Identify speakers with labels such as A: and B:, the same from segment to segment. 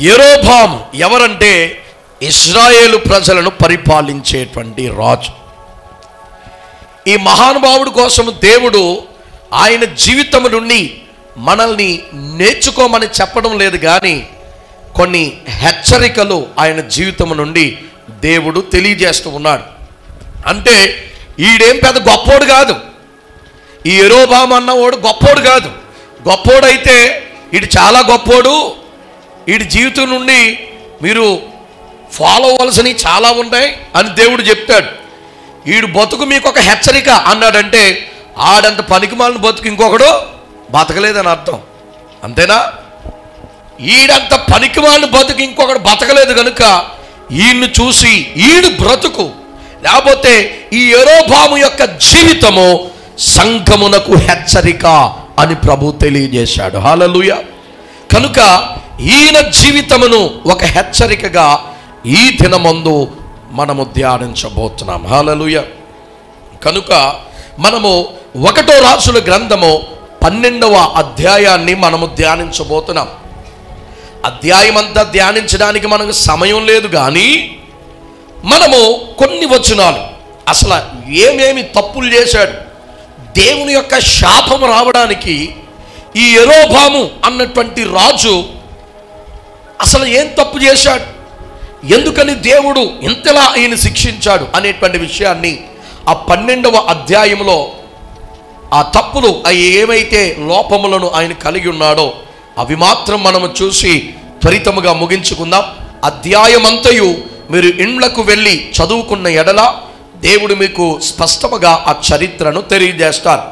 A: యెరోబాము ఎవరంటే ఇశ్రాయేలు ప్రజలను పరిపాలించేటువంటి రాజు. ఈ మహానుభావుడి కోసం దేవుడు ఆయన జీవితం నుండి మనల్ని నేర్చుకోమని చెప్పడం లేదు, కానీ కొన్ని హెచ్చరికలు ఆయన జీవితం నుండి దేవుడు తెలియజేస్తూ ఉన్నాడు. అంటే ఈడేం పెద్ద గొప్పోడు కాదు, ఈ యెరోబాము అన్నవాడు గొప్పోడు కాదు. గొప్పోడైతే ఈడు చాలా గొప్పోడు, వీడి జీవితం నుండి మీరు ఫాలో అవ్వాల్సినవి చాలా ఉంటాయి అని దేవుడు చెప్తాడు. వీడు బతుకు మీకు ఒక హెచ్చరిక అన్నాడంటే ఆడంత పనికిమాలిన బతుకు ఇంకొకడు బతకలేదని అర్థం, అంతేనా? ఈడంత పనికిమాలిన బతుకు ఇంకొకడు బతకలేదు కనుక ఈయన్ని చూసి ఈడు బ్రతుకు, లేకపోతే ఈ యెరోబాము యొక్క జీవితము సంఘమునకు హెచ్చరిక అని ప్రభు తెలియజేశాడు. హల్లెలూయా. కనుక ఈయన జీవితమును ఒక హెచ్చరికగా ఈ దినమందు మనము ధ్యానించబోతున్నాం. హల్లెలూయా. కనుక మనము 1వ రాజుల గ్రంథము 12వ అధ్యాయాన్ని మనము ధ్యానించబోతున్నాం. అధ్యాయం అంతా ధ్యానించడానికి మనకు సమయం లేదు, కానీ మనము కొన్ని వచనాలు అసలు ఏమేమి తప్పులు చేశాడు, దేవుని యొక్క శాపం రావడానికి ఈ యెరోబాము అన్నటువంటి రాజు అసలు ఏం తప్పు చేశాడు, ఎందుకని దేవుడు ఇంతలా ఆయన శిక్షించాడు అనేటువంటి విషయాన్ని ఆ 12వ అధ్యాయంలో ఆ తప్పులు ఏమైతే లోపములను ఆయన కలిగి ఉన్నాడో అవి మాత్రం మనము చూసి త్వరితముగా ముగించుకుందాం. అధ్యాయమంతయు మీరు ఇండ్లకు వెళ్ళి చదువుకున్న ఎడల దేవుడు మీకు స్పష్టముగా ఆ చరిత్రను తెలియజేస్తారు.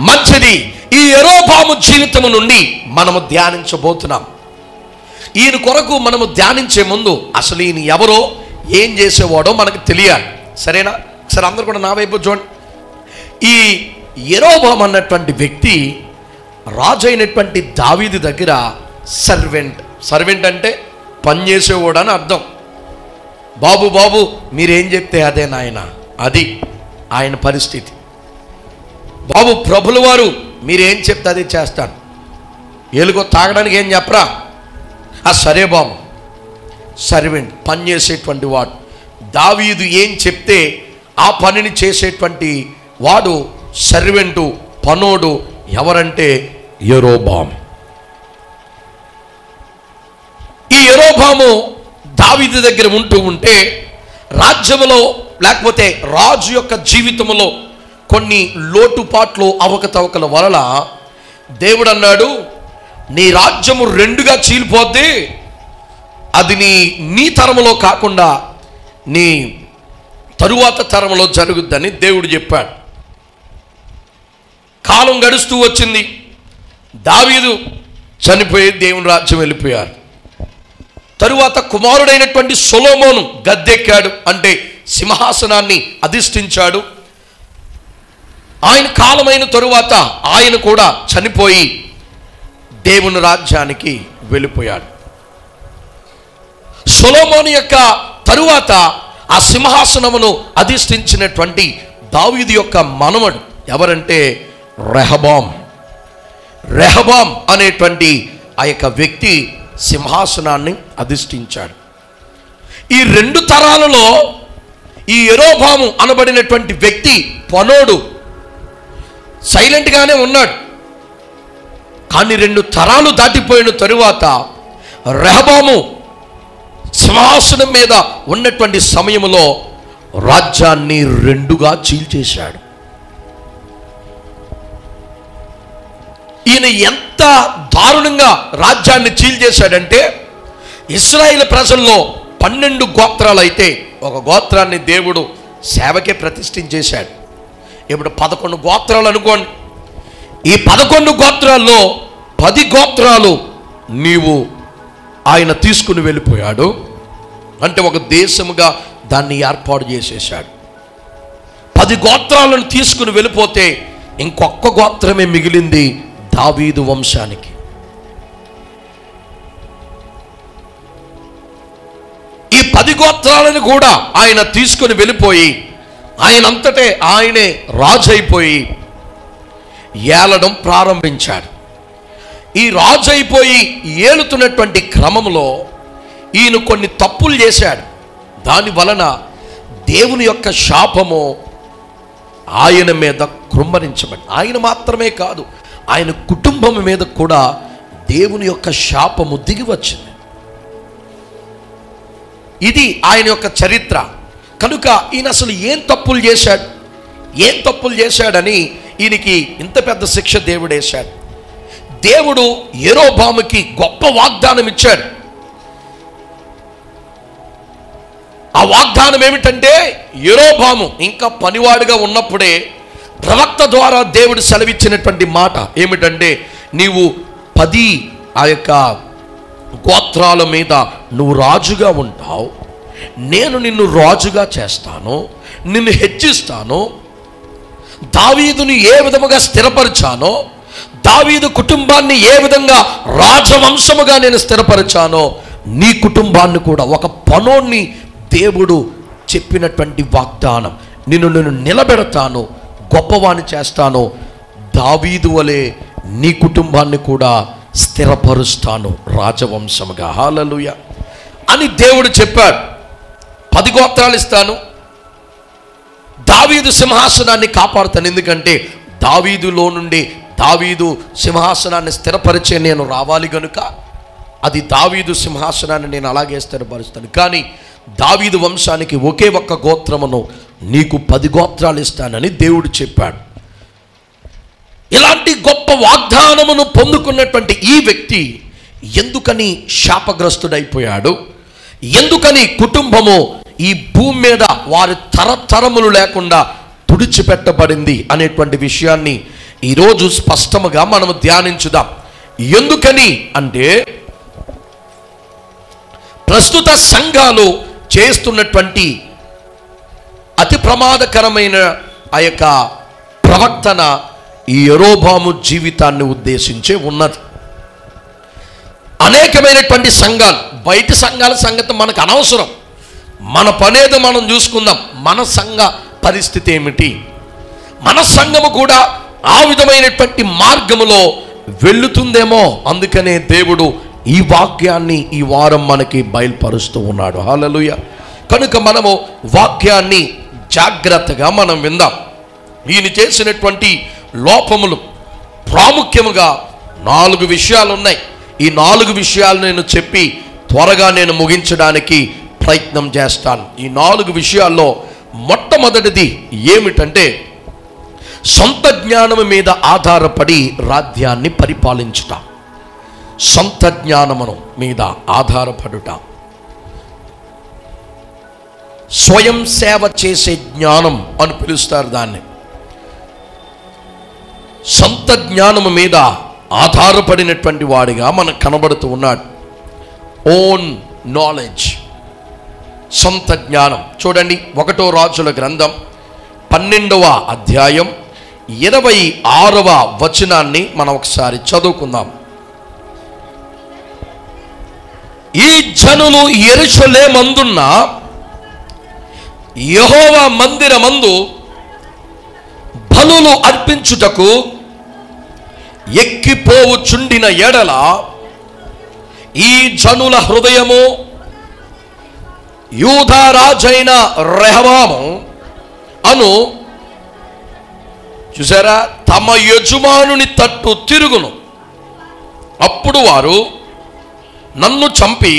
A: మంచిది, ఈ యెరోబాము జీవితము నుండి మనము ధ్యానించబోతున్నాం. ఈయన కొరకు మనము ధ్యానించే ముందు అసలు ఈయన ఎవరో ఏం చేసేవాడో మనకు తెలియాలి, సరేనా? సరే, అందరూ కూడా నా వైపు చూడండి. ఈ యెరోబాము అన్నటువంటి వ్యక్తి రాజు అయినటువంటి దావీదు దగ్గర సర్వెంట్ అంటే పనిచేసేవాడు అని అర్థం. బాబు బాబు మీరేం చెప్తే అదే నాయన, అది ఆయన పరిస్థితి. బాబు ప్రభుల వారు మీరేం చెప్తే అదే చేస్తాను, ఏలుగో తాగడానికి ఏం చెప్పరా, సరే బాబు. సర్వెంట్, పనిచేసేటువంటి వాడు. దావీదు ఏం చెప్తే ఆ పనిని చేసేటువంటి వాడు సర్వెంటు, పనోడు ఎవరంటే యెరోబాము. ఈ యెరోబాము దావీదు దగ్గర ఉంటే రాజ్యములో లేకపోతే రాజు యొక్క జీవితంలో కొన్ని లోటుపాట్లు అవకతవకల వలన దేవుడు అన్నాడు, నీ రాజ్యము 2గా చీలిపోద్ది, అది నీ తరములో కాకుండా నీ తరువాత తరములో జరుగుద్దని దేవుడు చెప్పాడు. కాలం గడుస్తూ వచ్చింది, దావీదు చనిపోయి దేవుని రాజ్యం వెళ్ళిపోయారు. తరువాత కుమారుడైనటువంటి సొలొమోను గద్దెక్కాడు, అంటే సింహాసనాన్ని అధిష్ఠించాడు. ఆయన కాలమైన తరువాత ఆయన కూడా చనిపోయి దేవుని రాజ్యానికి వెళ్ళిపోయాడు. సొలొమోను యొక్క తరువాత ఆ సింహాసనమును అధిష్ఠించినటువంటి దావీదు యొక్క మనవడు ఎవరంటే రెహబాం అనేటువంటి ఆ యొక్క వ్యక్తి సింహాసనాన్ని అధిష్ఠించాడు. ఈ 2 తరాలలో ఈ యెరోబాము అనబడినటువంటి వ్యక్తి పనోడు, సైలెంట్గానే ఉన్నాడు. కానీ 2 తరాలు దాటిపోయిన తరువాత రెహబాము సింహాసనం మీద ఉన్నటువంటి సమయంలో రాజ్యాన్ని 2గా చీల్చేశాడు. ఈయన ఎంత దారుణంగా రాజ్యాన్ని చీల్చేశాడంటే ఇశ్రాయేలు ప్రజల్లో 12 గోత్రాలు అయితే ఒక గోత్రాన్ని దేవుడు సేవకే ప్రతిష్ఠించేశాడు. ఇప్పుడు 11 గోత్రాలు అనుకోండి. ఈ 11 గోత్రాల్లో 10 గోత్రాలు ఆయన తీసుకుని వెళ్ళిపోయాడు. అంటే ఒక దేశముగా దాన్ని ఏర్పాటు చేసేశాడు. 10 గోత్రాలను తీసుకుని వెళ్ళిపోతే ఇంకొక గోత్రమే మిగిలింది దావీదు వంశానికి. ఈ 10 గోత్రాలను కూడా ఆయన తీసుకుని వెళ్ళిపోయి ఆయనంతటే ఆయనే రాజు అయిపోయి ఏలడం ప్రారంభించాడు. ఈ రాజు అయిపోయి ఏలుతున్నటువంటి క్రమంలో ఈయన కొన్ని తప్పులు చేశాడు. దాని వలన దేవుని యొక్క శాపము ఆయన మీద కృమ్మరించబడి, ఆయన మాత్రమే కాదు ఆయన కుటుంబం మీద కూడా దేవుని యొక్క శాపము దిగి వచ్చింది. ఇది ఆయన యొక్క చరిత్ర. కనుక ఈయన అసలు ఏం తప్పులు చేశాడని ఈయనకి ఇంత పెద్ద శిక్ష దేవుడు వేశాడు. దేవుడు యెరోబాముకి గొప్ప వాగ్దానం ఇచ్చాడు. ఆ వాగ్దానం ఏమిటంటే, యెరోబాము ఇంకా పనివాడుగా ఉన్నప్పుడే ప్రవక్త ద్వారా దేవుడు సెలవిచ్చినటువంటి మాట ఏమిటంటే, నీవు 10 ఆ యొక్క గోత్రాల మీద నువ్వు రాజుగా ఉంటావు, నేను నిన్ను రాజుగా చేస్తాను, నిన్ను హెచ్చిస్తాను. దావీదుని ఏ విధముగా స్థిరపరిచానో, దావీదు కుటుంబాన్ని ఏ విధంగా రాజవంశముగా నేను స్థిరపరిచానో, నీ కుటుంబాన్ని కూడా, ఒక పనోన్ని దేవుడు చెప్పినటువంటి వాగ్దానం, నిన్ను నిలబెడతాను, గొప్పవాణ్ణి చేస్తాను, దావీదు వలె నీ కుటుంబాన్ని కూడా స్థిరపరుస్తాను రాజవంశముగా. హల్లెలూయా అని దేవుడు చెప్పాడు. 10 గోత్రాలు ఇస్తాను, దావీదు సింహాసనాన్ని కాపాడుతాను. ఎందుకంటే దావీదులో నుండి దావీదు సింహాసనాన్ని స్థిరపరిచే నేను రావాలి గనుక అది దావీదు సింహాసనాన్ని నేను అలాగే స్థిరపరుస్తాను. కానీ దావీదు వంశానికి ఒకే ఒక్క గోత్రమును నీకు 10 గోత్రాలు ఇస్తానని దేవుడు చెప్పాడు. ఇలాంటి గొప్ప వాగ్దానమును పొందుకున్నటువంటి ఈ వ్యక్తి ఎందుకని శాపగ్రస్తుడైపోయాడు, ఎందుకని కుటుంబము ఈ భూమి మీద వారి తరతరములు లేకుండా తుడిచిపెట్టబడింది అనేటువంటి విషయాన్ని ఈరోజు స్పష్టముగా మనము ధ్యానించుదాం. ఎందుకని అంటే, ప్రస్తుత సంఘాలు చేస్తున్నటువంటి అతి ప్రమాదకరమైన ఆ యొక్క ప్రవర్తన ఈ యెరోబాము జీవితాన్ని ఉద్దేశించే ఉన్నది. అనేకమైనటువంటి సంఘాలు, బయటి సంఘాల సంగతి మనకు అనవసరం, మన పనేదో మనం చూసుకుందాం. మన సంఘ పరిస్థితి ఏమిటి, మన సంఘము కూడా ఆ విధమైనటువంటి మార్గములో వెళ్ళుతుందేమో. అందుకనే దేవుడు ఈ వాక్యాన్ని ఈ వారం మనకి బయలుపరుస్తూ ఉన్నాడు. హల్లెలూయా. కనుక మనము వాక్యాన్ని జాగ్రత్తగా మనం విందాం. ఈయన చేసినటువంటి లోపములు ప్రాముఖ్యముగా 4 విషయాలు ఉన్నాయి. ఈ 4 విషయాలు నేను చెప్పి త్వరగా నేను ముగించడానికి ప్రయత్నం చేస్తాను. ఈ 4 విషయాల్లో మొట్టమొదటిది ఏమిటంటే, సొంత జ్ఞానము మీద ఆధారపడి రాజ్యాన్ని పరిపాలించుట. సొంత జ్ఞానమును మీద ఆధారపడుట, స్వయం సేవ చేసే జ్ఞానం అని పిలుస్తారు దాన్ని. సొంత జ్ఞానము మీద ఆధారపడినటువంటి వాడిగా మనకు కనబడుతూ ఉన్నాడు. ఓన్ నాలెడ్జ్, సొంత జ్ఞానం. చూడండి, 1 రాజుల గ్రంథం 12వ అధ్యాయం 26వ వచనాన్ని మనం ఒకసారి చదువుకుందాం. ఈ జనులు యెరూషలేమందున్న యెహోవా మందిరమందు బలులు అర్పించుటకు ఎక్కిపోవుచుండిన ఎడల ఈ జనుల హృదయము యూదా రాజైన రెహబాము అను, చూసారా, తమ యజమానుని తట్టు తిరుగును. అప్పుడు వారు నన్ను చంపి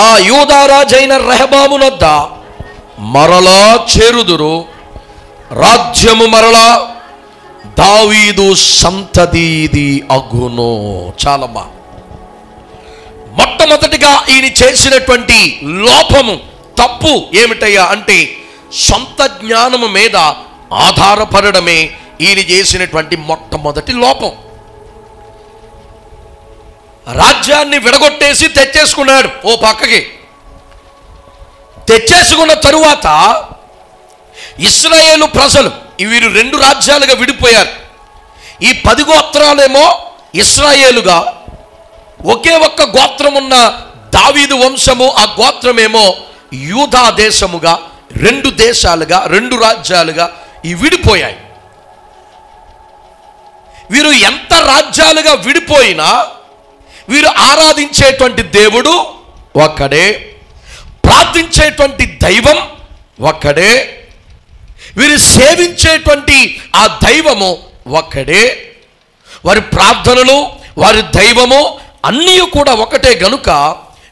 A: ఆ యూదా రాజైన రెహబామునొద్ద మరలా చేరుదురు, రాజ్యము మరలా దావీదు సంతతిది అగును. చాలా బా. మొట్టమొదటిగా ఈయన చేసినటువంటి లోపము, తప్పు ఏమిటయ్యా అంటే, సొంత జ్ఞానము మీద ఆధారపడడమే ఈయన చేసినటువంటి మొట్టమొదటి లోపం. రాజ్యాన్ని విడగొట్టేసి తెచ్చేసుకున్నాడు ఓ పక్కకి. తెచ్చేసుకున్న తరువాత ఇశ్రాయేలు ప్రజలు వీరు 2 రాజ్యాలుగా విడిపోయారు. ఈ 10 గోత్రాలేమో ఇశ్రాయేలుగా, ఒకే ఒక్క గోత్రం ఉన్న దావీదు వంశము, ఆ గోత్రమేమో యూదా దేశముగా 2 దేశాలుగా, 2 రాజ్యాలుగా ఈ విడిపోయాయి. వీరు ఎంత రాజ్యాలుగా విడిపోయినా వీరు ఆరాధించేటువంటి దేవుడు ఒక్కడే, ప్రార్థించేటువంటి దైవం ఒక్కడే, వీరు సేవించేటువంటి ఆ దైవము ఒక్కడే. వారి ప్రార్థనలు, వారి దైవము అన్నీ కూడా ఒకటే గనుక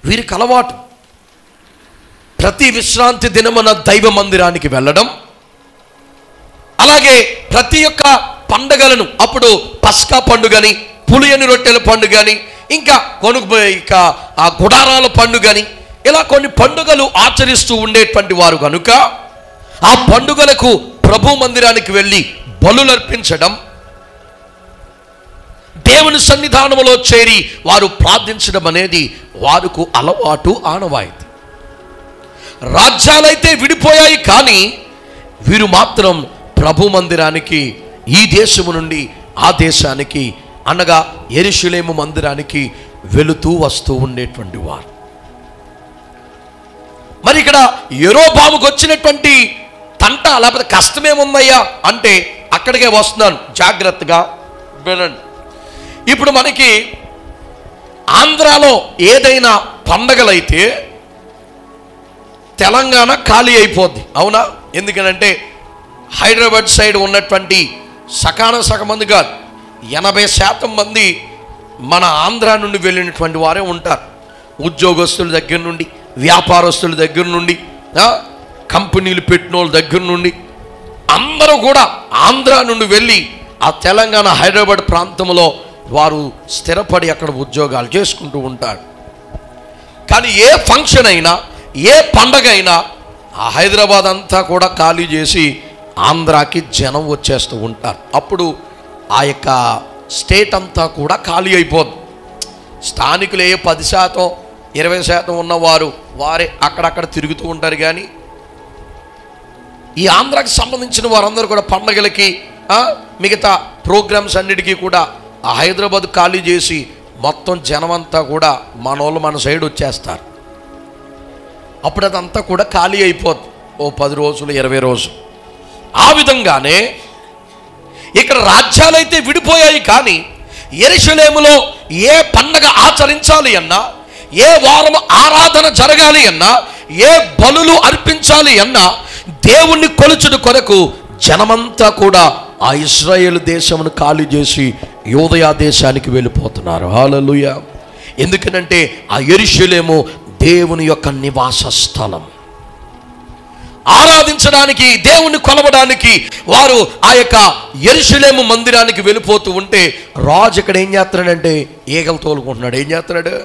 A: వీరికి అలవాటు ప్రతి విశ్రాంతి దినమున దైవ మందిరానికి వెళ్ళడం. అలాగే ప్రతి ఒక్క పండుగలను, అప్పుడు పస్కా పండుగని, పులియని రొట్టెల పండుగని, ఇంకా ఇక ఆ గుడారాల పండుగని, ఇలా కొన్ని పండుగలు ఆచరిస్తూ ఉండేటువంటి వారు కనుక ఆ పండుగలకు ప్రభు మందిరానికి వెళ్ళి బలులర్పించడం, దేవుని సన్నిధానంలో చేరి వారు ప్రార్థించడం అనేది వారికి అలవాటు, ఆనవాయితీ. రాజ్యాలైతే విడిపోయాయి, కానీ వీరు మాత్రం ప్రభు మందిరానికి ఈ దేశము నుండి ఆ దేశానికి అనగా యెరూషలేము మందిరానికి వెళుతూ వస్తూ ఉండేటువంటి వారు. మరి ఇక్కడ యెరోబాముకు వచ్చినటువంటి తంట లేకపోతే కష్టమేముందయ్యా అంటే అక్కడికే వస్తున్నాను, జాగ్రత్తగా వినండి. ఇప్పుడు మనకి ఆంధ్రాలో ఏదైనా పండగలైతే తెలంగాణ ఖాళీ అయిపోద్ది, అవునా? ఎందుకనంటే హైదరాబాద్ సైడ్ ఉన్నటువంటి సగం మంది కాదు, 80% మంది మన ఆంధ్ర నుండి వెళ్ళినటువంటి వారే ఉంటారు. ఉద్యోగస్తుల దగ్గర నుండి, వ్యాపారస్తుల దగ్గర నుండి, కంపెనీలు పెట్టిన వాళ్ళ దగ్గర నుండి అందరూ కూడా ఆంధ్ర నుండి వెళ్ళి ఆ తెలంగాణ హైదరాబాద్ ప్రాంతంలో వారు స్థిరపడి అక్కడ ఉద్యోగాలు చేసుకుంటూ ఉంటారు. కానీ ఏ ఫంక్షన్ అయినా, ఏ పండగ అయినా ఆ హైదరాబాద్ అంతా కూడా ఖాళీ చేసి ఆంధ్రాకి జనం వచ్చేస్తూ ఉంటారు. అప్పుడు ఆ యొక్క స్టేట్ అంతా కూడా ఖాళీ అయిపోద్ది. స్థానికులు 10%, 20% ఉన్నవారు వారే అక్కడక్కడ తిరుగుతూ ఉంటారు. కానీ ఈ ఆంధ్రాకి సంబంధించిన వారందరూ కూడా పండగలకి, మిగతా ప్రోగ్రామ్స్ అన్నిటికీ కూడా ఆ హైదరాబాద్ ఖాళీ చేసి మొత్తం జనమంతా కూడా మన సైడ్ వచ్చేస్తారు. అప్పుడు అదంతా కూడా ఖాళీ అయిపోద్ది, ఓ 10 రోజులు, 20 రోజులు. ఆ విధంగానే ఇక్కడ రాజ్యాలైతే విడిపోయాయి, కానీ యెరూషలేములో ఏ పండగ ఆచరించాలి అన్నా, ఏ వారం ఆరాధన జరగాలి అన్నా, ఏ బలులు అర్పించాలి అన్నా దేవుణ్ణి కొలుచుడు కొరకు జనమంతా కూడా ఆ ఇశ్రాయేలు దేశమును ఖాళీ చేసి యూదయ దేశానికి వెళ్ళిపోతున్నారు. హల్లెలూయా. ఎందుకనంటే ఆ యెరూషలేము దేవుని యొక్క నివాస స్థలం. ఆరాధించడానికి, దేవుని కొలవడానికి వారు ఆ యొక్క యెరూషలేము మందిరానికి వెళ్ళిపోతూ ఉంటే రాజు ఇక్కడ ఏం చేస్తున్నాడంటే ఈగలు తోలుకుంటున్నాడు. ఏం చేస్తున్నాడు?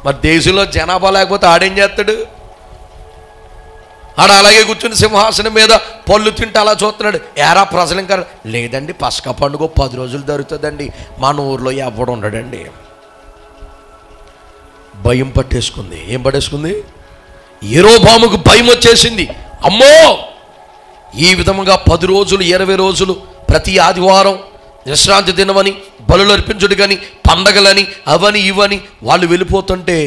A: మరి దేశంలో జనాభా లేకపోతే ఆడేం చేస్తాడు? ఆడ అలాగే కూర్చుని సింహాసనం మీద పళ్ళు తింటే అలా చూస్తున్నాడు. ఏరా ప్రజలు ఇంకా లేదండి, పస్కా పండుగ 10 రోజులు జరుగుతుందండి, మన ఊర్లో ఎవడు ఉండడండి. భయం పట్టేసుకుంది. ఏం పట్టేసుకుంది? యెరోబాముకు భయం వచ్చేసింది. అమ్మో, ఈ విధముగా 10 రోజులు 20 రోజులు ప్రతి ఆదివారం విశ్రాంతి దినమని, బలులు అర్పించుడు కానీ, పండగలని, అవని ఇవని వాళ్ళు వెళ్ళిపోతుంటే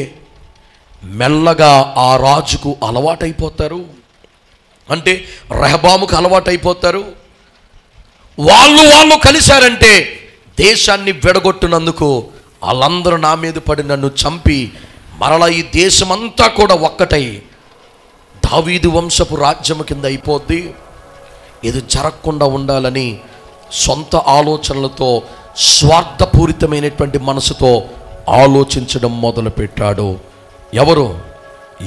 A: మెల్లగా ఆ రాజుకు అలవాటైపోతారు. అంటే రెహబాముకు అలవాటైపోతారు. వాళ్ళు కలిశారంటే దేశాన్ని విడగొట్టినందుకు వాళ్ళందరూ నా మీద పడి నన్ను చంపి మరలా ఈ దేశమంతా కూడా ఒక్కటై దావీదు వంశపు రాజ్యము కింద అయిపోద్ది. ఇది జరగకుండా ఉండాలని సొంత ఆలోచనలతో, స్వార్థపూరితమైనటువంటి మనసుతో ఆలోచించడం మొదలుపెట్టాడు. ఎవరు?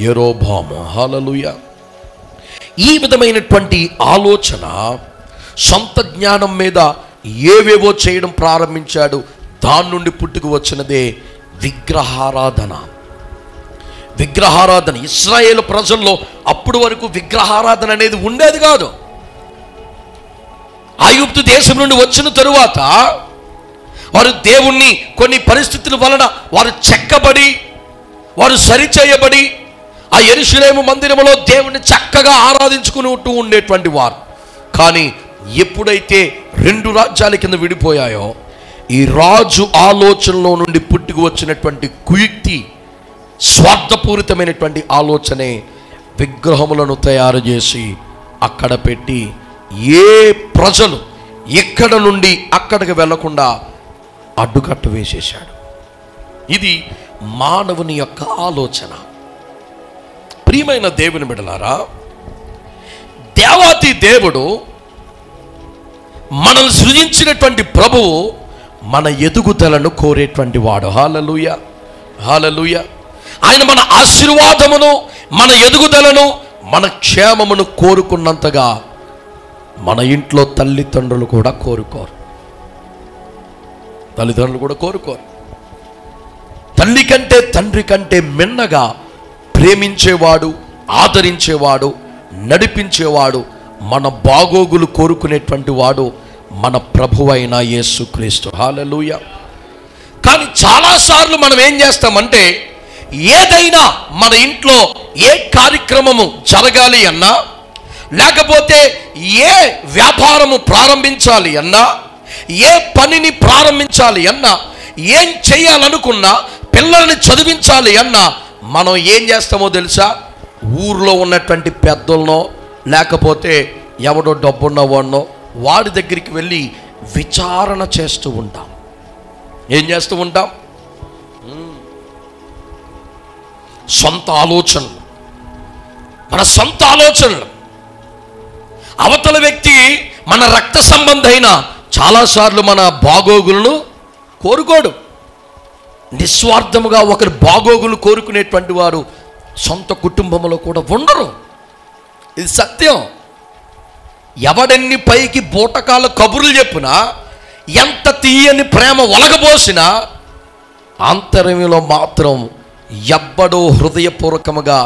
A: యెరోబాము. హల్లెలూయా. ఈ విధమైనటువంటి ఆలోచన, సొంత జ్ఞానం మీద ఏవేవో చేయడం ప్రారంభించాడు. దాని నుండి పుట్టుకు వచ్చినదే విగ్రహారాధన. విగ్రహారాధన ఇశ్రాయేలు ప్రజల్లో అప్పుడు వరకు విగ్రహారాధన అనేది ఉండేది కాదు. ఐగుప్తు దేశం నుండి వచ్చిన తరువాత వారు దేవుణ్ణి కొన్ని పరిస్థితుల వలన వారు చెక్కబడి, వారు సరిచేయబడి ఆ యెరూషలేము మందిరములో దేవుణ్ణి చక్కగా ఆరాధించుకుంటూ ఉండేటువంటి వారు. కానీ ఎప్పుడైతే 2 రాజ్యాల కింద విడిపోయాయో, ఈ రాజు ఆలోచనలో నుండి పుట్టుకు వచ్చినటువంటి కుయుక్తి, స్వార్థపూరితమైనటువంటి ఆలోచనే విగ్రహములను తయారు చేసి అక్కడ పెట్టి ఏ ప్రజలు ఇక్కడ నుండి అక్కడికి వెళ్లకుండా అడ్డుకట్ట వేసేశాడు. ఇది మానవుని యొక్క ఆలోచన. ప్రియమైన దేవుని బిడ్డలారా, దేవాతి దేవుడు మనల్ని సృజించినటువంటి ప్రభువు మన ఎదుగుదలను కోరేటువంటి వాడు. హల్లెలూయా, హల్లెలూయా. ఆయన మన ఆశీర్వాదమును, మన ఎదుగుదలను, మన క్షేమమును కోరుకున్నంతగా మన ఇంట్లో తల్లిదండ్రులు కూడా కోరుకోరు. తల్లిదండ్రులు కూడా కోరుకోరు. తల్లి కంటే తండ్రి కంటే మిన్నగా ప్రేమించేవాడు, ఆదరించేవాడు, నడిపించేవాడు, మన బాగోగులు కోరుకునేటువంటి వాడు మన ప్రభువైన యేసుక్రీస్తు. హల్లెలూయా. కానీ చాలాసార్లు మనం ఏం చేస్తామంటే, ఏదైనా మన ఇంట్లో ఏ కార్యక్రమము జరగాలి అన్నా, లేకపోతే ఏ వ్యాపారము ప్రారంభించాలి అన్నా, ఏ పనిని ప్రారంభించాలి అన్నా, ఏం చేయాలనుకున్నా, పిల్లల్ని చదివించాలి అన్నా, మనం ఏం చేస్తామో తెలుసా? ఊర్లో ఉన్నటువంటి పెద్దలనో లేకపోతే ఎవడో డబ్బున్నవాడినో వాడి దగ్గరికి వెళ్ళి విచారణ చేస్తూ ఉంటాం. ఏం చేస్తూ ఉంటాం? సొంత ఆలోచనలు, మన సొంత ఆలోచనలు. అవతల వ్యక్తి మన రక్త సంబంధి అయినా చాలాసార్లు మన బాగోగులను కోరుకోడు. నిస్వార్థముగా ఒకరి బాగోగులు కోరుకునేటువంటి వారు సొంత కుటుంబంలో కూడా ఉండరు. ఇది సత్యం. ఎవడెన్ని పైకి బూటకాల కబుర్లు చెప్పినా, ఎంత తీయని ప్రేమ ఒలగబోసినా, ఆంతర్యంలో మాత్రం ఎవ్వడో హృదయపూర్వకముగా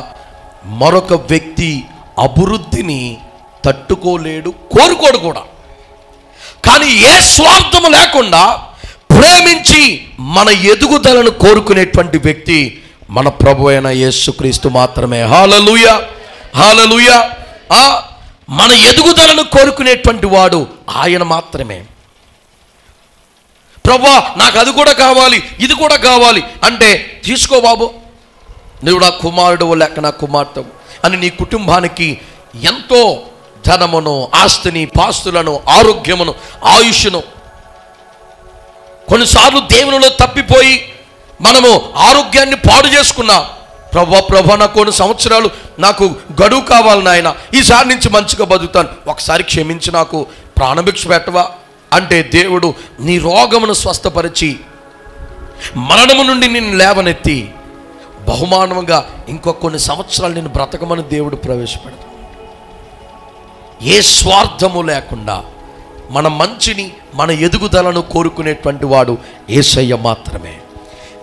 A: మరొక వ్యక్తి అభివృద్ధిని తట్టుకోలేడు, కోరుకోడు కూడా. కానీ ఏ స్వార్థము లేకుండా ప్రేమించి మన ఎదుగుదలను కోరుకునేటువంటి వ్యక్తి మన ప్రభు అయిన యేసుక్రీస్తు మాత్రమే. హల్లెలూయా, హల్లెలూయా. మన ఎదుగుదలను కోరుకునేటువంటి వాడు ఆయన మాత్రమే. ప్రభువా, నాకు అది కూడా కావాలి, ఇది కూడా కావాలి అంటే, తీసుకో బాబు, నువ్వు నా కుమారుడు లేక నా కుమార్తె అని నీ కుటుంబానికి ఎంతో ధనమును, ఆస్తిని, పాస్తులను, ఆరోగ్యమును, ఆయుష్ను, కొన్నిసార్లు దేవునిలో తప్పిపోయి మనము ఆరోగ్యాన్ని పాడు చేసుకున్నాం. ప్రభా, నాకు కొన్ని సంవత్సరాలు నాకు గడువు కావాలి నాయన, ఈసారి నుంచి మంచిగా బతుకుతాను, ఒకసారి క్షమించి నాకు ప్రాణభిక్ష పెట్టవా అంటే, దేవుడు నీ రోగమును స్వస్థపరిచి మరణము నుండి నిన్ను లేవనెత్తి బహుమానంగా ఇంకో కొన్ని సంవత్సరాలు నేను బ్రతకమని దేవుడు ప్రవేశపెడతాడు. ఏ స్వార్థము లేకుండా మన మంచిని, మన ఎదుగుదలను కోరుకునేటువంటి వాడు యేసయ్య మాత్రమే.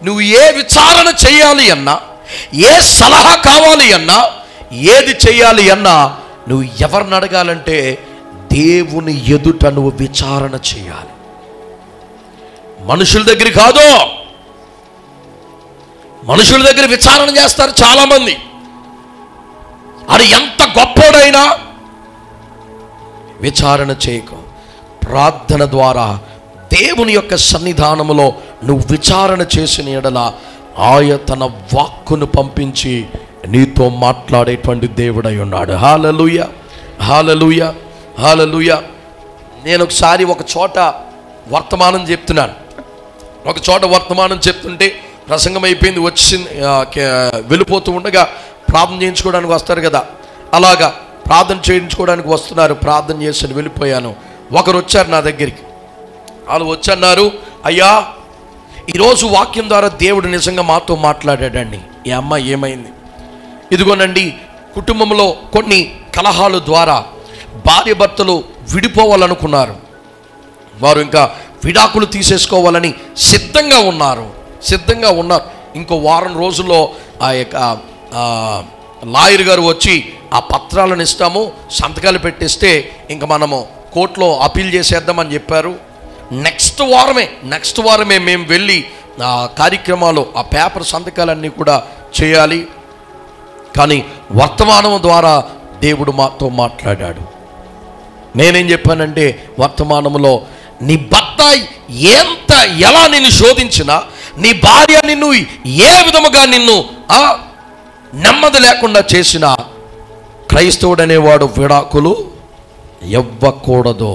A: నువ్వు ఏ విచారణ చేయాలి అన్నా, ఏ సలహా కావాలి అన్నా, ఏది చేయాలి అన్నా, నువ్వు ఎవరిని అడగాలంటే దేవుని ఎదుట నువ్వు విచారణ చేయాలి. మనుషుల దగ్గర కాదు. మనుషుల దగ్గర విచారణ చేస్తారు చాలామంది. అది ఎంత గొప్పోడైనా విచారణ చేయకు. ప్రార్థన ద్వారా దేవుని యొక్క సన్నిధానములో నువ్వు విచారణ చేసిన ఎడల ఆయన తన వాక్కును పంపించి నీతో మాట్లాడేటువంటి దేవుడై ఉన్నాడు. హల్లెలూయా, హల్లెలూయా, హల్లెలూయా. నేను ఒకసారి ఒక చోట వర్తమానం చెప్తుంటే ప్రసంగం అయిపోయింది, వచ్చింది, వెళ్ళిపోతూ ఉండగా ప్రార్థన చేయించుకోవడానికి వస్తారు కదా, అలాగా ప్రార్థన చేయించుకోవడానికి వస్తున్నారు. ప్రార్థన చేసి వెళ్ళిపోయాను. ఒకరు వచ్చారు నా దగ్గరికి. వాళ్ళు వచ్చన్నారు, అయ్యా ఈరోజు వాక్యం ద్వారా దేవుడు నిజంగా మాతో మాట్లాడాడండి. ఈ అమ్మాయి ఏమైంది? ఇదిగోనండి, కుటుంబంలో కొన్ని కలహాల ద్వారా భార్య భర్తలు విడిపోవాలనుకున్నారు. వారు ఇంకా విడాకులు తీసేసుకోవాలని సిద్ధంగా ఉన్నారు. ఇంకో వారం రోజుల్లో ఆ యొక్క లాయర్ గారు వచ్చి ఆ పత్రాలను ఇస్తాము, సంతకాలు పెట్టిస్తే ఇంకా మనము కోర్టులో అపీల్ చేసేద్దామని చెప్పారు. నెక్స్ట్ వారమే మేము వెళ్ళి ఆ కార్యక్రమాలు, ఆ పేపర్ సంతకాలన్నీ కూడా చేయాలి. కానీ వర్తమానం ద్వారా దేవుడు మాతో మాట్లాడాడు. నేనేం చెప్పానంటే, వర్తమానంలో నీ భర్త ఎలా నిన్ను శోధించినా, నీ భార్య నిన్ను ఏ విధముగా నిన్ను నెమ్మది లేకుండా చేసినా, క్రైస్తవుడు అనేవాడు విడాకులు ఇవ్వకూడదు.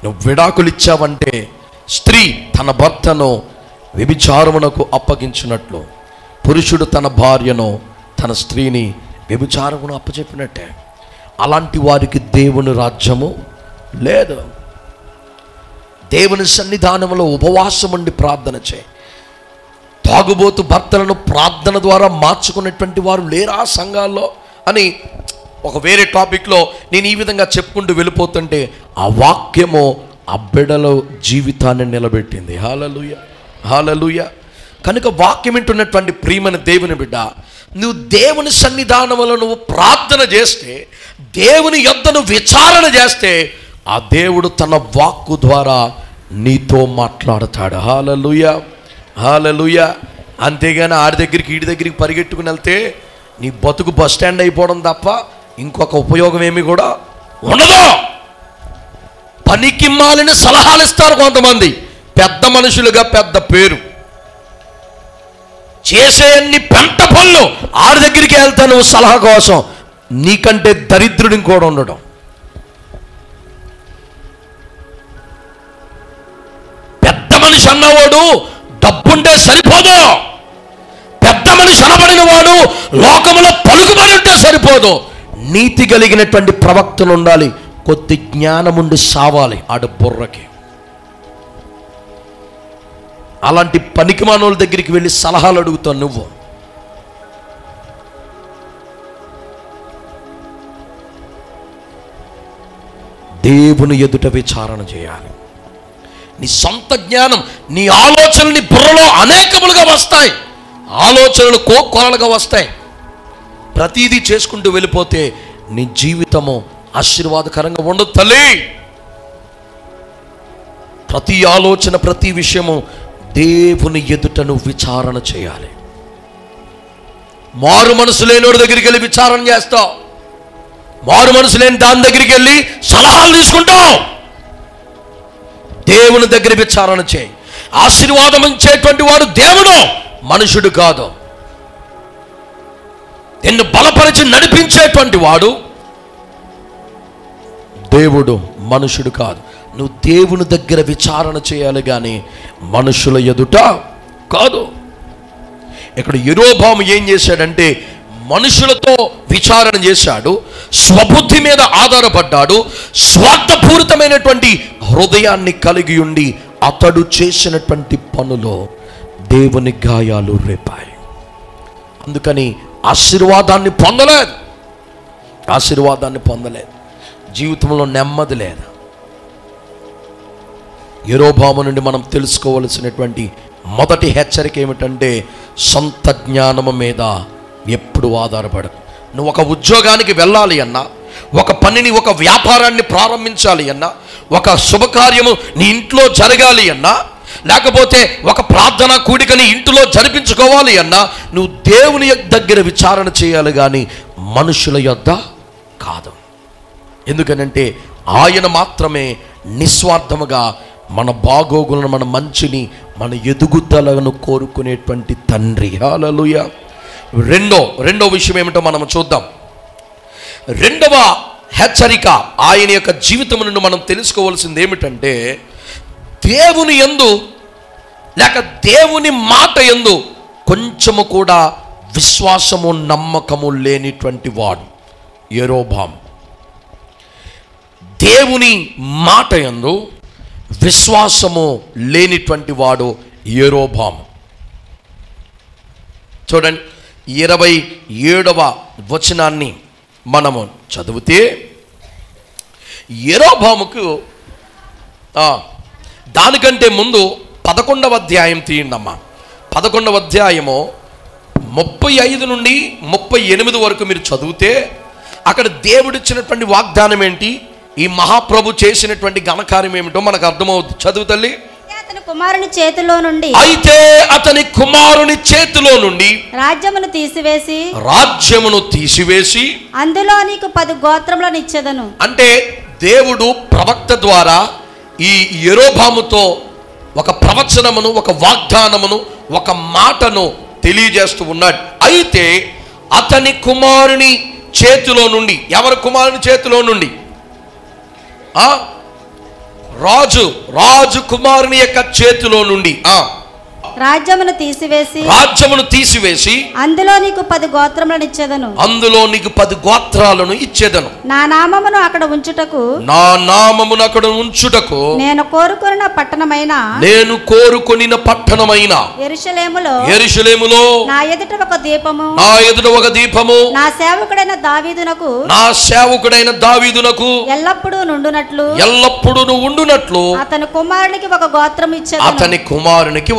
A: నువ్వు విడాకులు ఇచ్చావంటే స్త్రీ తన భర్తను వ్యభిచారమునకు అప్పగించినట్లు, పురుషుడు తన భార్యను, తన స్త్రీని వ్యభిచారమును అప్పచెప్పినట్టే. అలాంటి వారికి దేవుని రాజ్యము లేదు. దేవుని సన్నిధానంలో ఉపవాసం ఉండి ప్రార్థన చేయి. తాగుబోతు భర్తలను ప్రార్థన ద్వారా మార్చుకున్నటువంటి వారు లేరా సంఘాల్లో అని ఒక వేరే టాపిక్లో నేను ఈ విధంగా చెప్పుకుంటూ వెళ్ళిపోతుంటే ఆ వాక్యము ఆ బిడ్డల జీవితాన్ని నిలబెట్టింది. హల్లెలూయా, హల్లెలూయా. కనుక వాక్యం వింటున్నటువంటి ప్రియమైన దేవుని బిడ్డ, నువ్వు దేవుని సన్నిధానంలో నువ్వు ప్రార్థన చేస్తే, దేవుని యొద్దను విచారణ చేస్తే, ఆ దేవుడు తన వాక్కు ద్వారా నీతో మాట్లాడతాడు. హల్లెలూయా, హల్లెలూయా. అంతేగాని ఆడి దగ్గరికి ఈడి దగ్గరికి పరిగెట్టుకుని వెళ్తే నీ బతుకు బస్ స్టాండ్ అయిపోవడం తప్ప ఇంకొక ఉపయోగం ఏమి కూడా ఉండదు. పనికి మాలిన సలహాలు ఇస్తారు కొంతమంది, పెద్ద మనుషులుగా పెద్ద పేరు చేసే అన్ని పెంట పనులు ఆడి దగ్గరికి వెళ్తాను సలహా కోసం. నీకంటే దరిద్రుడిని కూడా ఉండడం. పెద్ద మనిషి అన్నవాడు డబ్బుంటే సరిపోదు. పెద్ద మనిషి అనబడిన వాడు లోకములో పలుకుబడి ఉంటే సరిపోదు. నీతి కలిగినటువంటి ప్రవక్తలు ఉండాలి. కొద్ది జ్ఞానం ఉండి సావాలి ఆడు బుర్రకి. అలాంటి పనికిమానోళ్ళ దగ్గరికి వెళ్ళి సలహాలు అడుగుతావు నువ్వు. దేవుని ఎదుట విచారణ చేయాలి. నీ సొంత జ్ఞానం, నీ ఆలోచనలు నీ బుర్రలో అనేకములుగా వస్తాయి. ఆలోచనలు కోకొరలుగా వస్తాయి. ప్రతిదీ చేసుకుంటూ వెళ్ళిపోతే నీ జీవితము ఆశీర్వాదకరంగా ఉండదు తల్లి. ప్రతి ఆలోచన, ప్రతి విషయము దేవుని ఎదుట నువ్వు విచారణ చేయాలి. మారు మనసు లేనోడి దగ్గరికి వెళ్ళి విచారణ చేస్తావు. మారు మనసు లేని దాని దగ్గరికి వెళ్ళి సలహాలు తీసుకుంటావు. దేవుని దగ్గర విచారణ చేయి. ఆశీర్వాదం ఇచ్చేటువంటి వాడు దేవుడు, మనుషుడు కాదు. నిన్ను బలపరిచి నడిపించేటువంటి వాడు దేవుడు, మనుషుడు కాదు. నువ్వు దేవుని దగ్గర విచారణ చేయాలి కానీ మనుషుల ఎదుట కాదు. ఇక్కడ యెరోబాము ఏం చేశాడంటే మనుషులతో విచారణ చేశాడు, స్వబుద్ధి మీద ఆధారపడ్డాడు, స్వార్థపూరితమైనటువంటి హృదయాన్ని కలిగి ఉండి అతడు చేసినటువంటి పనులో దేవుని గాయాలు రేపాయి. అందుకని ఆశీర్వాదాన్ని పొందలేదు, ఆశీర్వాదాన్ని పొందలేదు. జీవితంలో నెమ్మది లేదు. యెరోబాము నుండి మనం తెలుసుకోవలసినటువంటి మొదటి హెచ్చరిక ఏమిటంటే సొంత జ్ఞానము మీద ఎప్పుడు ఆధారపడకు. నువ్వు ఒక ఉద్యోగానికి వెళ్ళాలి అన్నా, ఒక పనిని, ఒక వ్యాపారాన్ని ప్రారంభించాలి అన్నా, ఒక శుభకార్యము నీ ఇంట్లో జరగాలి అన్నా, లేకపోతే ఒక ప్రార్థన కూడికని ఇంటిలో జరిపించుకోవాలి అన్నా, నువ్వు దేవుని దగ్గర విచారణ చేయాలి కానీ మనుషుల యొద్ద కాదు. ఎందుకనంటే ఆయన మాత్రమే నిస్వార్థముగా మన బాగోగులను, మన మంచిని, మన ఎదుగుదలను కోరుకునేటువంటి తండ్రి. హల్లెలూయా. రెండో విషయం ఏమిటో మనం చూద్దాం. రెండవ హెచ్చరిక ఆయన యొక్క జీవితం నుండి మనం తెలుసుకోవాల్సింది ఏమిటంటే దేవుని యందు లేక దేవుని మాట యందు కొంచెము కూడా విశ్వాసము, నమ్మకము లేనిటువంటి వాడు యెరోబాము. దేవుని మాట యందు విశ్వాసము లేనిటువంటి వాడు యెరోబాము. చూడండి, 27వ వచనాన్ని మనము చదివితే యెరోబాముకు దానికంటే ముందు 11వ అధ్యాయం తీయండమ్మా. 11వ అధ్యాయము 35 నుండి 38 వరకు మీరు చదివితే అక్కడ దేవుడిచ్చినటువంటి వాగ్దానం ఏంటి, ఈ మహాప్రభు చేసినటువంటి ఘనకార్యం ఏమిటో మనకు అర్థమవుతుంది. చదువు తల్లి. అయితే అతని కుమారుని చేతిలో నుండి
B: రాజ్యమును తీసివేసి అందులో నీకు 10 గోత్రములను ఇచ్చెదను.
A: అంటే దేవుడు ప్రవక్త ద్వారా ఈ యెరోబాముతో ఒక ప్రవచనమును, ఒక వాగ్దానమును, ఒక మాటను తెలియజేస్తూ ఉన్నాడు. అయితే అతని కుమారుని చేతిలో నుండి, ఎవరి కుమారుని చేతిలో నుండి? రాజు కుమారుని యొక్క చేతిలో నుండి
B: రాజ్యమును తీసివేసి అందులో నీకు 10 గోత్రములను ఇచ్చేదను. నా నామమును అక్కడ ఉంచుటకు నేను కోరుకొనిన పట్టణమైన యెరూషలేములో నా ఎదుట ఒక దీపము నా సేవకుడైన దావీదునకు ఎల్లప్పుడూ ఉండునట్లు అతని కుమారునికి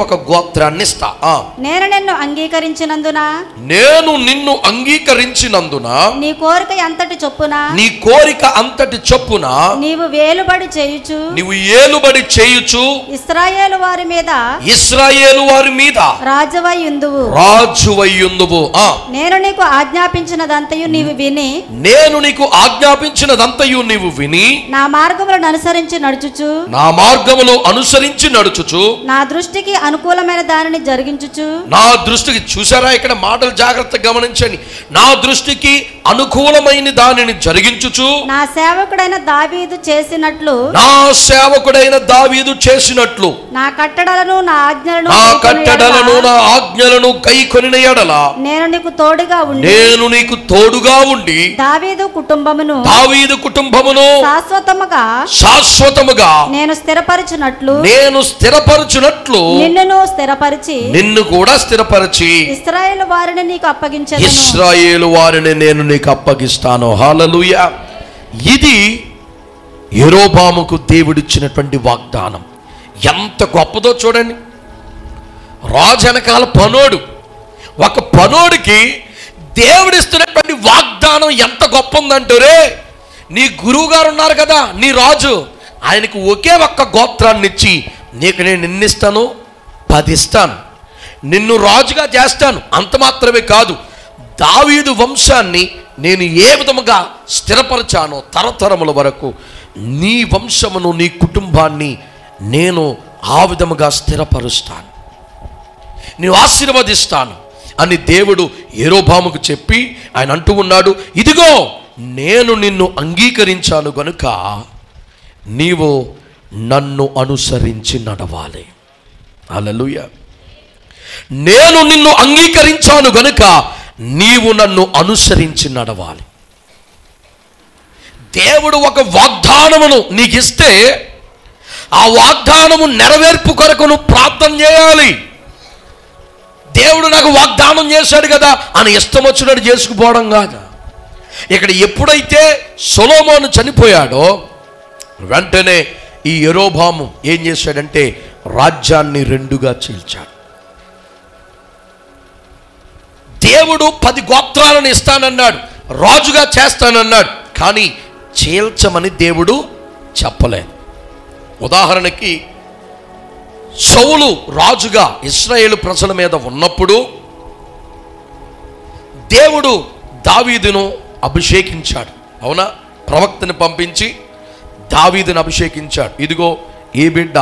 B: ఒక గోత్రం ఇస్తా. నేను నిన్ను అంగీకరించినందున నీ కోరిక అంతటి చొప్పున నీవు ఏలుబడి చేయుచు ఇశ్రాయేలు వారి మీద రాజువయ్యుందువు. నేను నీకు ఆజ్ఞాపించినదంతయు నీవు విని నా మార్గములను అనుసరించి నడుచుచు నా దృష్టికి అనుకూలమైన దానిని జరిగించుచు నా దృష్టికి చూసారా, ఇక్కడ మాటలు జాగ్రత్తగా గమనించండి. నా దృష్టికి అనుకూలమైన దానిని జరిగించుచు నా సేవకుడైన దావీదు చేసినట్లు నా కట్టడలను నా ఆజ్ఞలను కైకొనిన యెడల నేను నీకు తోడుగా ఉండి దావీదు కుటుంబమును శాశ్వతముగా నేను స్థిరపరచునట్లు నిన్ను కూడా స్థిరపరిచి ఇశ్రాయేలు వారిని నేను నీకు అప్పగిస్తాను. హల్లెలూయా. ఇది యెరోబాముకు దేవుడిచ్చినటువంటి వాగ్దానం. ఎంత గొప్పదో చూడండి. రాజు వెనకాల ఒక పనోడికి దేవుడిస్తున్నటువంటి వాగ్దానం ఎంత గొప్ప ఉందంటే, నీ గురువు గారు ఉన్నారు కదా, నీ రాజు, ఆయనకు ఒకే ఒక్క గోత్రాన్ని ఇచ్చి నీకు నేను ఎన్నిస్తాను, 10 ఇస్తాను, నిన్ను రాజుగా చేస్తాను. అంత మాత్రమే కాదు, దావీదు వంశాన్ని నేను ఏ విధముగా స్థిరపరచానో తరతరముల వరకు నీ వంశమును నీ కుటుంబాన్ని నేను ఆ విధముగా స్థిరపరుస్తాను, నేను ఆశీర్వదిస్తాను అని దేవుడు యెరోబాముకు చెప్పి ఆయన అంటూ ఉన్నాడు, ఇదిగో నేను నిన్ను అంగీకరించాను గనుక నీవు నన్ను అనుసరించి నడవాలి. హల్లెలూయా. నేను నిన్ను అంగీకరించాను గనుక నీవు నన్ను అనుసరించి నడవాలి. దేవుడు ఒక వాగ్దానమును నీకు ఇస్తే ఆ వాగ్దానము నెరవేర్పు కొరకు నువ్వు ప్రార్థన చేయాలి. దేవుడు నాకు వాగ్దానం చేశాడు కదా అని ఇష్టం వచ్చినట్టు చేసుకుపోవడం కాదు. ఇక్కడ ఎప్పుడైతే సొలొమోను చనిపోయాడో వెంటనే ఈ యెరోబాము ఏం చేశాడంటే రాజ్యాన్ని 2గా చీల్చాడు. దేవుడు 10 గోత్రాలను ఇస్తానన్నాడు, రాజుగా చేస్తానన్నాడు, కానీ చీల్చమని దేవుడు చెప్పలేదు. ఉదాహరణకి సౌలు రాజుగా ఇశ్రాయేలు ప్రజల మీద ఉన్నప్పుడు దేవుడు దావీదును అభిషేకించాడు. అవునా? ప్రవక్తని పంపించి దావీదును అభిషేకించాడు. ఇదిగో ఈ బిడ్డ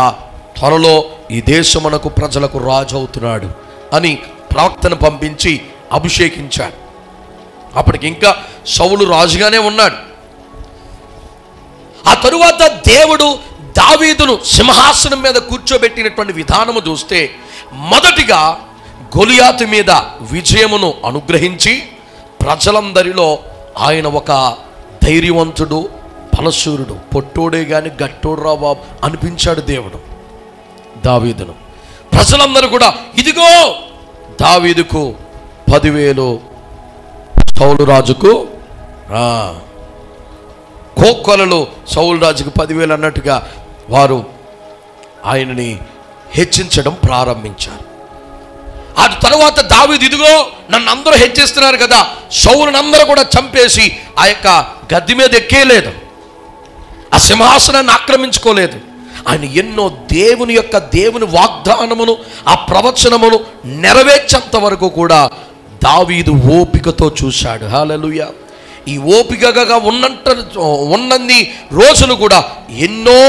B: త్వరలో ఈ దేశమునకు ప్రజలకు రాజు అవుతున్నాడు అని ప్రవక్తను పంపించి అభిషేకించాడు. అప్పటికి ఇంకా సౌలు రాజుగానే ఉన్నాడు. ఆ తరువాత దేవుడు దావీదును సింహాసనం మీద కూర్చోబెట్టినటువంటి విధానము చూస్తే మొదటిగా గొలియాతు మీద విజయమును అనుగ్రహించి ప్రజలందరిలో ఆయన ఒక ధైర్యవంతుడు, బలశూరుడు, పొట్టోడే గాని గట్టోడు రా బాబు అనిపించాడు దేవుడు దావీదును. ప్రజలందరూ కూడా ఇదిగో దావీదుకు 10,000, సౌలు రాజుకు కోకొలలు సౌలు రాజుకు 10,000 అన్నట్టుగా వారు ఆయనని హెచ్చించడం ప్రారంభించారు. ఆ తర్వాత దావీదు ఇదిగో నన్ను అందరూ హెచ్చిస్తున్నారు కదా, సౌలుని అందరూ కూడా చంపేసి ఆ యొక్క గద్దె మీద ఎక్కేయలేదు, ఆ సింహాసనాన్ని ఆక్రమించుకోలేదు. ఆయన ఎన్నో దేవుని వాగ్దానమును ఆ ప్రవచనమును నెరవేర్చేంత వరకు కూడా దావీదు ఓపికతో చూశాడు. హల్లెలూయా. ఈ ఓపికగా ఉన్నన్ని రోజులు కూడా ఎన్నో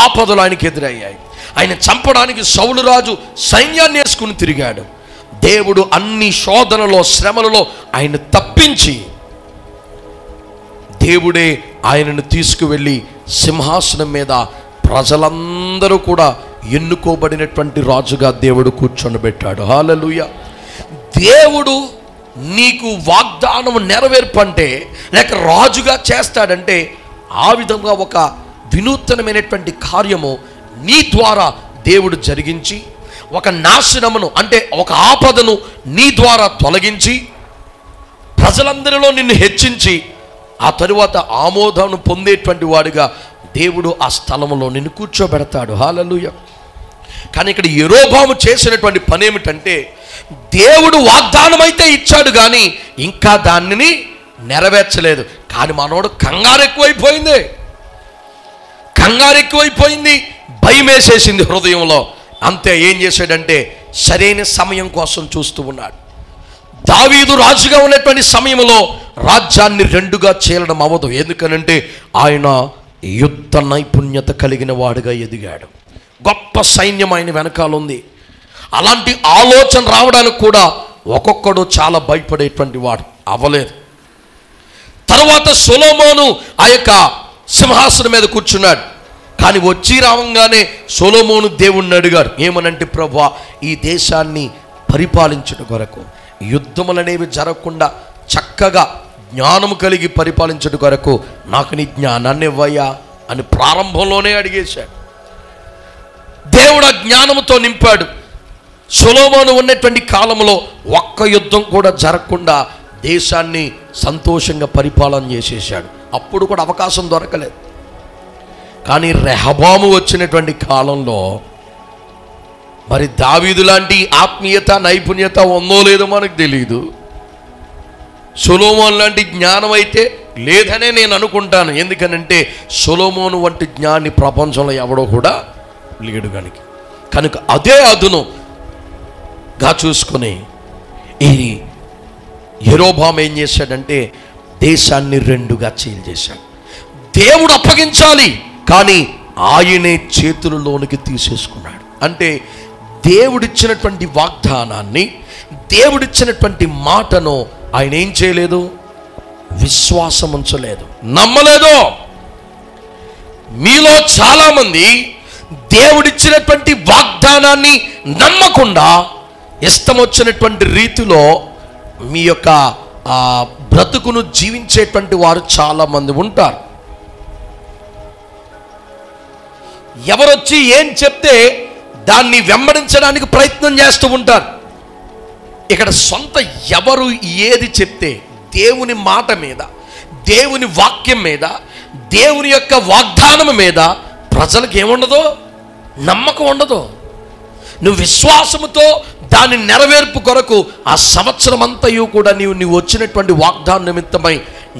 B: ఆపదలు ఆయనకి ఎదురయ్యాయి. ఆయన చంపడానికి సౌలు రాజు సైన్యాన్ని వేసుకుని తిరిగాడు. దేవుడు అన్ని శోధనలో శ్రమలలో ఆయన తప్పించి దేవుడే ఆయనను తీసుకువెళ్ళి సింహాసనం మీద
A: ప్రజలందరూ కూడా ఎన్నుకోబడినటువంటి రాజుగా దేవుడు కూర్చొనిబెట్టాడు. హల్లెలూయా. దేవుడు నీకు వాగ్దానం నెరవేర్పంటే లేక రాజుగా చేస్తాడంటే ఆ విధంగా ఒక వినూతనమైనటువంటి కార్యము నీ ద్వారా దేవుడు జరిగించి ఒక నాశనమును అంటే ఒక ఆపదను నీ ద్వారా తొలగించి ప్రజలందరిలో నిన్ను హెచ్చించి ఆ తరువాత ఆమోదం పొందేటువంటి వాడిగా దేవుడు ఆ స్థలంలో నిన్ను కూర్చోబెడతాడు. హల్లెలూయా. కానీ ఇక్కడ యెరోబాము చేసినటువంటి పని ఏమిటంటే దేవుడు వాగ్దానం అయితే ఇచ్చాడు కానీ ఇంకా దానిని నెరవేర్చలేదు. కానీ మనోడు కంగారు ఎక్కువైపోయింది, భయం వేసేసింది హృదయంలో. అంతే, ఏం చేశాడంటే సరైన సమయం కోసం చూస్తూ ఉన్నాడు. దావీదు రాజుగా ఉన్నటువంటి సమయంలో రాజ్యాన్ని రెండుగా చీలడం అవ్వదు. ఎందుకనంటే ఆయన యుద్ధ నైపుణ్యత కలిగిన వాడుగా ఎదిగాడు. గొప్ప సైన్యం ఆయన వెనకాల ఉంది. అలాంటి ఆలోచన రావడానికి కూడా ఒక్కొక్కడు చాలా భయపడేటువంటి వాడు అవ్వలేదు. తర్వాత సొలొమోను ఆ యొక్క సింహాసనం మీద కూర్చున్నాడు. కానీ వచ్చి రావంగానే సొలొమోను దేవుణ్ణి అడిగాడు, ఏమనంటే ప్రభువా, ఈ దేశాన్ని పరిపాలించుట కొరకు యుద్ధములనేవి జరగకుండా చక్కగా జ్ఞానము కలిగి పరిపాలించుట కొరకు నాకు నీ జ్ఞానాన్ని ఇవ్వయ్యా అని ప్రారంభంలోనే అడిగేశాడు. దేవుడు ఆ జ్ఞానముతో నింపాడు. సొలొమోను ఉన్నటువంటి కాలంలో ఒక్క యుద్ధం కూడా జరగకుండా దేశాన్ని సంతోషంగా పరిపాలన చేసేసాడు. అప్పుడు కూడా అవకాశం దొరకలేదు. కానీ రెహబాము వచ్చినటువంటి కాలంలో మరి దావీదు లాంటి ఆత్మీయత నైపుణ్యత ఉందో లేదో మనకు తెలియదు. సొలొమోను లాంటి జ్ఞానం అయితే లేదనే నేను అనుకుంటాను. ఎందుకనంటే సొలొమోను వంటి జ్ఞాని ప్రపంచంలో ఎవడో కూడా లేడు కనుక అదే అదునుగా చూసుకొని ఈ యెరోబాము ఏం చేశాడంటే దేశాన్ని రెండుగా చీల్చేశాడు. దేవుడు అప్పగించాలి కానీ ఆయనే చేతులలోనికి తీసేసుకున్నాడు. అంటే దేవుడిచ్చినటువంటి వాగ్దానాన్ని, దేవుడిచ్చినటువంటి మాటను ఆయన ఏం చేయలేదు, విశ్వాసం ఉంచలేదు, నమ్మలేదు. మీలో చాలామంది దేవుడిచ్చినటువంటి వాగ్దానాన్ని నమ్మకుండా ఇష్టం వచ్చినటువంటి రీతిలో మీ యొక్క బ్రతుకును జీవించేటువంటి వారు చాలామంది ఉంటారు. ఎవరొచ్చి ఏం చెప్తే దాన్ని వెంబడించడానికి ప్రయత్నం చేస్తూ ఉంటారు. ఇక్కడ సొంత ఎవరు ఏది చెప్తే దేవుని మాట మీద, దేవుని వాక్యం మీద, దేవుని యొక్క వాగ్దానం మీద ప్రజలకు ఏముండదు, నమ్మకం ఉండదు. నువ్వు విశ్వాసముతో దాని నెరవేర్పు కొరకు ఆ సంవత్సరం అంతయు కూడా నీవు వచ్చినటువంటి వాగ్దానం నిమిత్తమై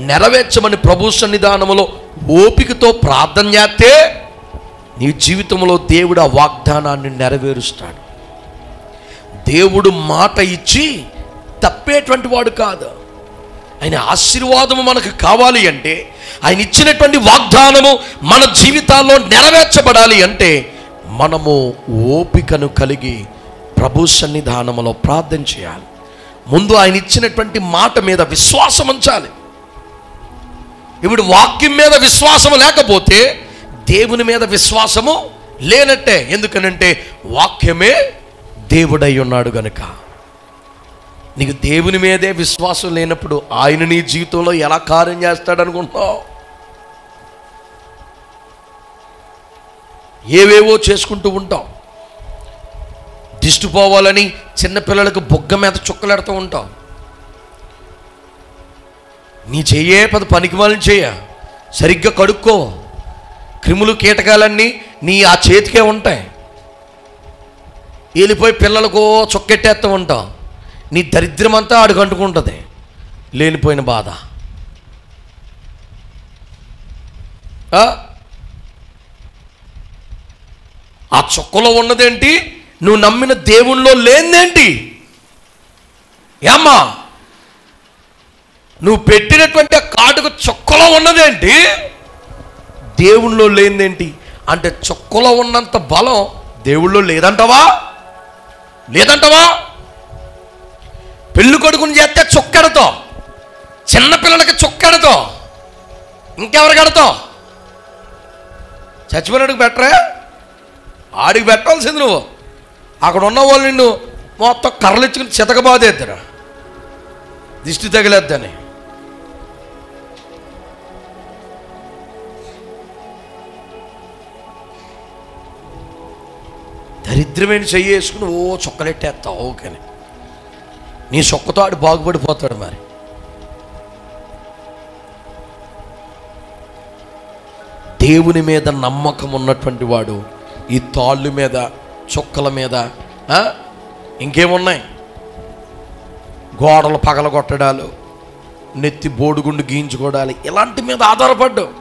A: నెరవేర్చమని ప్రభు సన్నిధానములో ఓపికతో ప్రార్థన చేస్తే నీ జీవితంలో దేవుడు ఆ వాగ్దానాన్ని నెరవేరుస్తాడు. దేవుడు మాట ఇచ్చి తప్పేటువంటి వాడు కాదు. ఆయన ఆశీర్వాదము మనకు కావాలి అంటే, ఆయన ఇచ్చినటువంటి వాగ్దానము మన జీవితాల్లో నెరవేర్చబడాలి అంటే మనము ఓపికను కలిగి ప్రభు సన్నిధానములో ప్రార్థన చేయాలి. ముందు ఆయన ఇచ్చినటువంటి మాట మీద విశ్వాసం ఉంచాలి. ఇప్పుడు వాక్యం మీద విశ్వాసము లేకపోతే దేవుని మీద విశ్వాసము లేనట్టే. ఎందుకనంటే వాక్యమే దేవుడై ఉన్నాడు గనుక. నీకు దేవుని మీదే విశ్వాసం లేనప్పుడు ఆయన నీ జీవితంలో ఎలా కార్యం చేస్తాడనుకుంటున్నావు? ఏవేవో చేసుకుంటూ ఉంటావు. దిష్టి పోవాలని చిన్నపిల్లలకు బొగ్గ మీద చుక్కలెడుతూ ఉంటావు. నీ చెయ్యే పనికిమాలని చెయ్య, సరిగ్గా కడుక్కో. క్రిములు కీటకాలన్నీ నీ ఆ చేతికే ఉంటాయి. వెళ్ళిపోయి పిల్లలకు చొక్కెట్టేస్తూ ఉంటావు. నీ దరిద్రం అంతా అడుగంటుకుంటుంది. లేనిపోయిన బాధ. ఆ చొక్కలో ఉన్నదేంటి? నువ్వు నమ్మిన దేవుల్లో లేనిదేంటి? ఏమ్మా, నువ్వు పెట్టినటువంటి కాటుకు చొక్కలో ఉన్నదేంటి? దేవుల్లో లేనిదేంటి? అంటే చొక్కలో ఉన్నంత బలం దేవుళ్ళో లేదంటవా? పెళ్ళి కొడుకుని చేస్తే చొక్కెడతావు, చిన్నపిల్లలకి చొక్కెడతావు, ఇంకెవరు కడతావు? చచ్చిపోయినట్టుకు బెటరే. ఆడికి పెట్టాల్సింది నువ్వు. అక్కడ ఉన్న వాళ్ళు నిన్ను మొత్తం కర్రలు ఇచ్చుకుని చితకబాదేద్దరా, దిష్టి తగిలేద్దని. దరిద్రమైన చెయ్యి వేసుకుని ఓ చొక్కలెట్టేస్తావు. ఓకేని నీ చొక్కతో ఆడు బాగుపడిపోతాడు. మరి దేవుని మీద నమ్మకం ఉన్నటువంటి వాడు ఈ తాళ్ళు మీద, చొక్కల మీద, ఇంకేమున్నాయి, గోడలు పగలగొట్టడాలు, నెత్తి బోడుగుండు గీయించుకోవడాలు, ఇలాంటి మీద ఆధారపడ్డావు.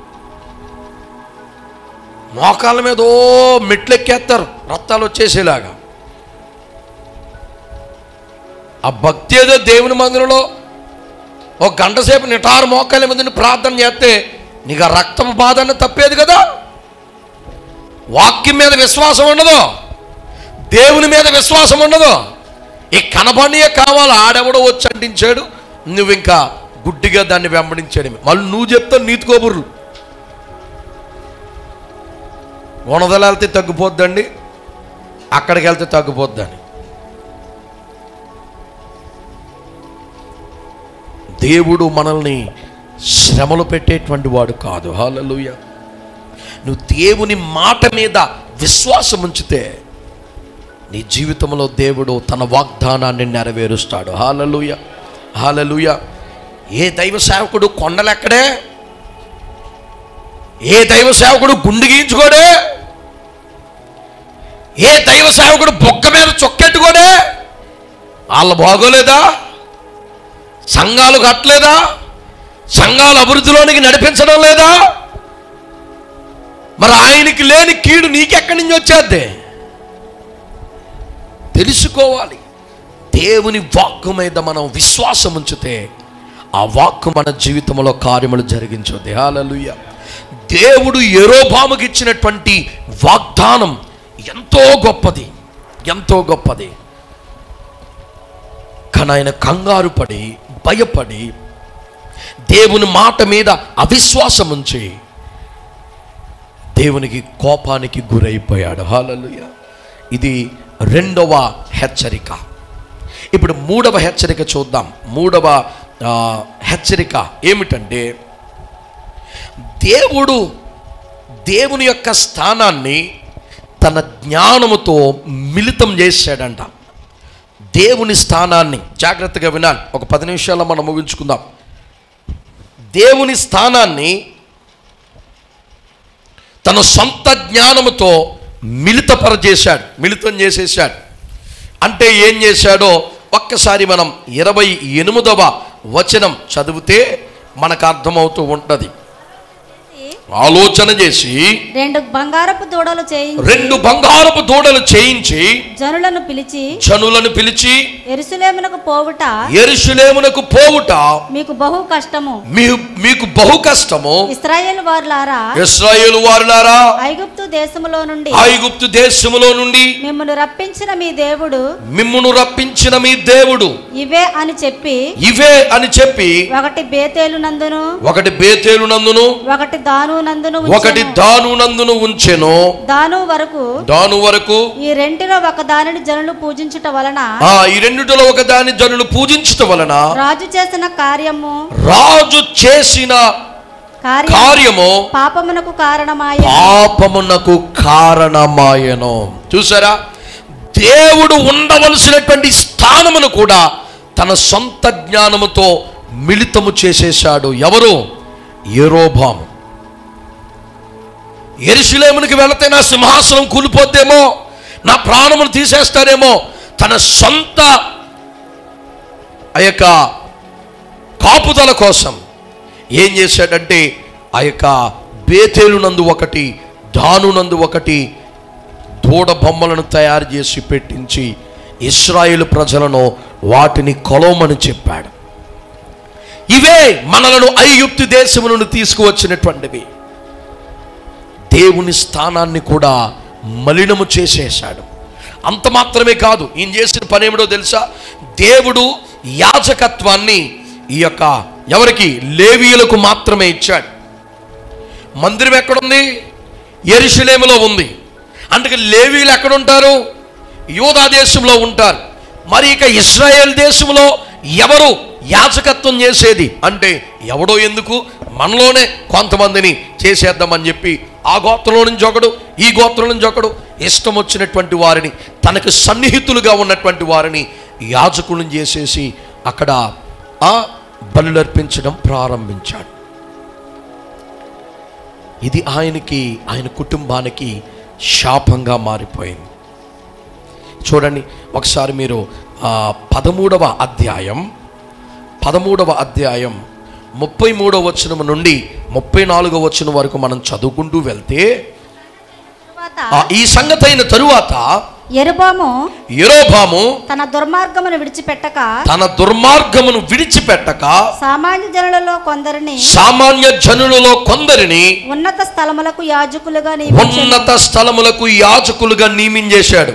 A: మోకాళ్ళ మీద ఓ మెట్లు ఎక్కేస్తారు రక్తాలు వచ్చేసేలాగా. ఆ భక్తి ఏదో దేవుని మందిరంలో ఒక గంట సేపు నిటారు మోకాళ్ళ మీద ప్రార్థన చేస్తే నీకు ఆ రక్తపు బాధ అని తప్పేది కదా. వాక్యం మీద విశ్వాసం ఉండదు, దేవుని మీద విశ్వాసం ఉండదు. ఈ కనపడియే కావాలి. ఆడెవడో వచ్చి అంటించాడు, నువ్వు ఇంకా గుడ్డిగా దాన్ని వెంబడించాడు. మళ్ళీ నువ్వు చెప్తావు నీతి కబుర్లు. గుణదల వెళ్తే తగ్గిపోద్దండి, అక్కడికి వెళ్తే తగ్గిపోద్దని. దేవుడు మనల్ని శ్రమలు పెట్టేటువంటి వాడు కాదు. హల్లెలూయా. నువ్వు దేవుని మాట మీద విశ్వాసం ఉంచితే నీ జీవితంలో దేవుడు తన వాగ్దానాన్ని నెరవేరుస్తాడు. హల్లెలూయా, హల్లెలూయా. ఏ దైవ సేవకుడు కొండలెక్కడే, ఏ దైవ సేవకుడు గుండు గీయించుకోడే, ఏ దైవ సేవకుడు బొక్క మీద చొక్కెట్టుకోడే. వాళ్ళ బాగోలేదా? సంఘాలు కట్టలేదా? సంఘాల అభివృద్ధిలోనికి నడిపించడం లేదా? మరి ఆయనకి లేని కీడు నీకెక్కడి నుంచి వచ్చేద్దే? తెలుసుకోవాలి. దేవుని వాక్కు మీద మనం విశ్వాసం ఉంచితే ఆ వాక్కు మన జీవితంలో కార్యములు జరిగించుద్ది. హల్లెలూయా. దేవుడు యెరోబాముకి ఇచ్చినటువంటి వాగ్దానం ఎంతో గొప్పది, ఎంతో గొప్పది. కానీ ఆయన కంగారు పడి, భయపడి, దేవుని మాట మీద అవిశ్వాసం ఉంచి దేవునికి కోపానికి గురైపోయాడు. హల్లెలూయా. ఇది రెండవ హెచ్చరిక. ఇప్పుడు మూడవ హెచ్చరిక చూద్దాం. మూడవ హెచ్చరిక ఏమిటంటే, దేవుడు దేవుని యొక్క స్థానాన్ని తన జ్ఞానముతో మిళితం చేశాడంట. దేవుని స్థానాన్ని జాగ్రత్తగా వినాలి. ఒక 10 నిమిషాల్లో మనం ముగించుకుందాం. దేవుని స్థానాన్ని తన సొంత జ్ఞానముతో మిళితం చేసేసాడు. అంటే ఏం చేశాడో ఒక్కసారి మనం 28వ వచనం చదివితే మనకు అర్థమవుతూ ఉంటుంది. ఆలోచన చేసి
C: 2 బంగారపు దూడలు చేయించి జనులను పిలిచి యెరూషలేమునకు పోవుట మీకు బహు కష్టము. ఇశ్రాయేలు వారులారా, ఐగుప్తు దేశములో నుండి మిమ్మును రప్పించిన మీ దేవుడు ఇవే అని చెప్పి ఒకటి బేతేలునందును ఒకటి దానునందును ఉంచెను. దాను వరకు ఈ రెంటిలో ఒక దానిని జనులు పూజించుట వలన రాజు చేసిన కార్యము పాపమునకు కారణమాయెను. చూసారా? దేవుడు ఉండవలసినటువంటి స్థానమును కూడా తన సొంత జ్ఞానముతో మిళితము చేసేశాడు. ఎవరు? యెరోబాము. యెరూషలేమునికి వెళితే నా సింహాసనం కూలిపోద్దేమో, నా ప్రాణమును తీసేస్తారేమో, తన సొంత ఆ యొక్క కాపుదల కోసం ఏం చేశాడంటే ఆ యొక్క బేతేలునందు ఒకటి, దానునందు ఒకటి దూడ బొమ్మలను తయారు చేసి పెట్టించి ఇశ్రాయేలు ప్రజలను వాటిని కొలవమని చెప్పాడు. ఇవే మనలను ఐగుప్తు దేశము నుండి తీసుకువచ్చినటువంటివి. దేవుని స్థానాన్ని కూడా మలినము చేసేశాడు. అంత మాత్రమే కాదు, ఈయన చేసిన పని ఏమిటో తెలుసా? దేవుడు యాజకత్వాన్ని ఈ యొక్క ఎవరికి? లేవీయులకు మాత్రమే ఇచ్చాడు. మందిరం ఎక్కడుంది? యెరూషలేములో ఉంది. అందుకే లేవీలు ఎక్కడ ఉంటారు? యూదా దేశంలో ఉంటారు. మరి ఇక ఇశ్రాయేల్ దేశంలో ఎవరు యాజకత్వం చేసేది అంటే ఎవడో ఎందుకు, మనలోనే కొంతమందిని చేసేద్దామని చెప్పి ఆ గోత్రంలో నుంచి ఒకడు, ఈ గోత్రం నుంచి ఒకడు, ఇష్టం వచ్చినటువంటి వారిని, తనకు సన్నిహితులుగా ఉన్నటువంటి వారిని యాజకులను చేసేసి అక్కడ ఆ బలులర్పించడం ప్రారంభించాడు. ఇది ఆయన కుటుంబానికి శాపంగా మారిపోయింది. చూడండి ఒకసారి మీరు 13వ అధ్యాయం 33వ వచనం నుండి 34వ వచనం వరకు మనం చదువుకుంటూ వెళ్తే, ఈ సంగతి అయిన తరువాత యెరోబాము
D: తన దుర్మార్గమును విడిచిపెట్టక సామాన్య జనులలో కొందరిని
C: ఉన్నత స్థలములకు యాజకులుగా నియమించేశాడు.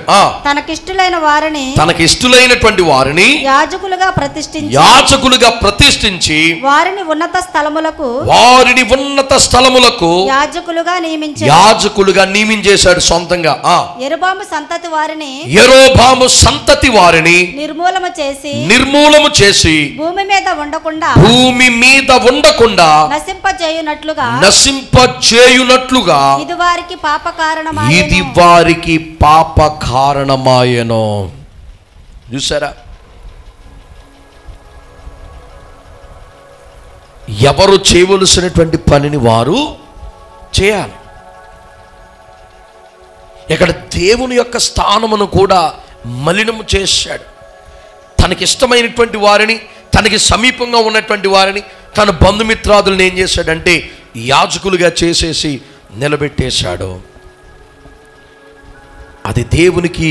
C: తనకిష్టులైనటువంటి వారిని యాజకులుగా ప్రతిష్ఠించి వారిని ఉన్నత స్థలములకు యాజకులుగా నియమించేశాడు సొంతంగా. యెరోబాము సంతతి వారిని నిర్మూలము చేసి భూమి మీద ఉండకుండా నశింపచేయునట్లుగా ఇది వారికి పాప కారణమాయెను. చూసారా, ఎవరు చేయవలసినటువంటి పనిని వారు చేయాలి. ఇక్కడ దేవుని యొక్క స్థానమును కూడా మలినము చేశాడు. తనకిష్టమైనటువంటి వారిని, తనకి సమీపంగా ఉన్నటువంటి వారిని, తన బంధుమిత్రాదులను ఏం చేశాడంటే యాజకులుగా చేసేసి నిలబెట్టేశాడు. అది దేవునికి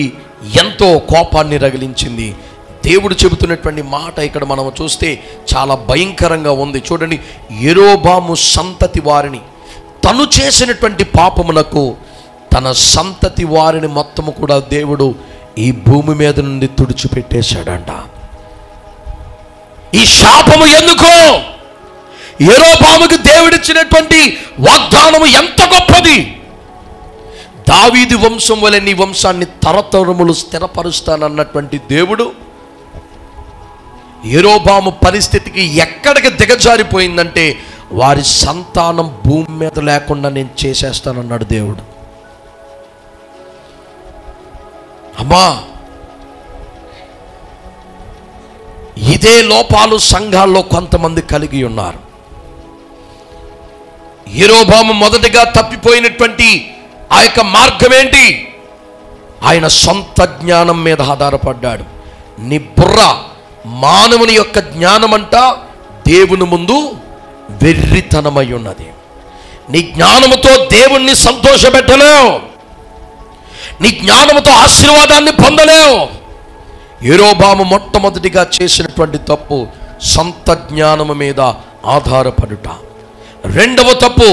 C: ఎంతో కోపాన్ని రగిలించింది. దేవుడు చెబుతున్నటువంటి మాట ఇక్కడ మనం చూస్తే చాలా భయంకరంగా ఉంది. చూడండి, యెరోబాము సంతతి వారిని, తను చేసినటువంటి పాపమునకు తన సంతతి వారిని మొత్తము కూడా దేవుడు ఈ భూమి మీద నుండి తుడిచిపెట్టేశాడంట. ఈ శాపము ఎందుకు? యెరోబాముకు దేవుడిచ్చినటువంటి వాగ్దానము ఎంత గొప్పది. దావీదు వంశం వలె నీ వంశాన్ని తరతరములు స్థిరపరుస్తానన్నటువంటి దేవుడు యెరోబాము పరిస్థితికి ఎక్కడికి దిగజారిపోయిందంటే, వారి సంతానం భూమి మీద లేకుండా నేను చేసేస్తానన్నాడు దేవుడు. అమ్మా, ఇదే లోపాలు సంఘాల్లో కొంతమంది కలిగి ఉన్నారు. యెరోబాము మొదటిగా తప్పిపోయినటువంటి ఆ యొక్క మార్గం ఏంటి? ఆయన సొంత జ్ఞానం మీద ఆధారపడ్డాడు. నీ బుర్ర, మానవుని యొక్క జ్ఞానమంట దేవుని ముందు వెర్రితనమై ఉన్నది. నీ జ్ఞానముతో దేవుణ్ణి సంతోషపెట్టలేవు, నీ జ్ఞానముతో ఆశీర్వాదాన్ని పొందలేవు. యెరోబాము మొట్టమొదటిగా చేసినటువంటి తప్పు సొంత జ్ఞానము మీద ఆధారపడుట. రెండవ తప్పు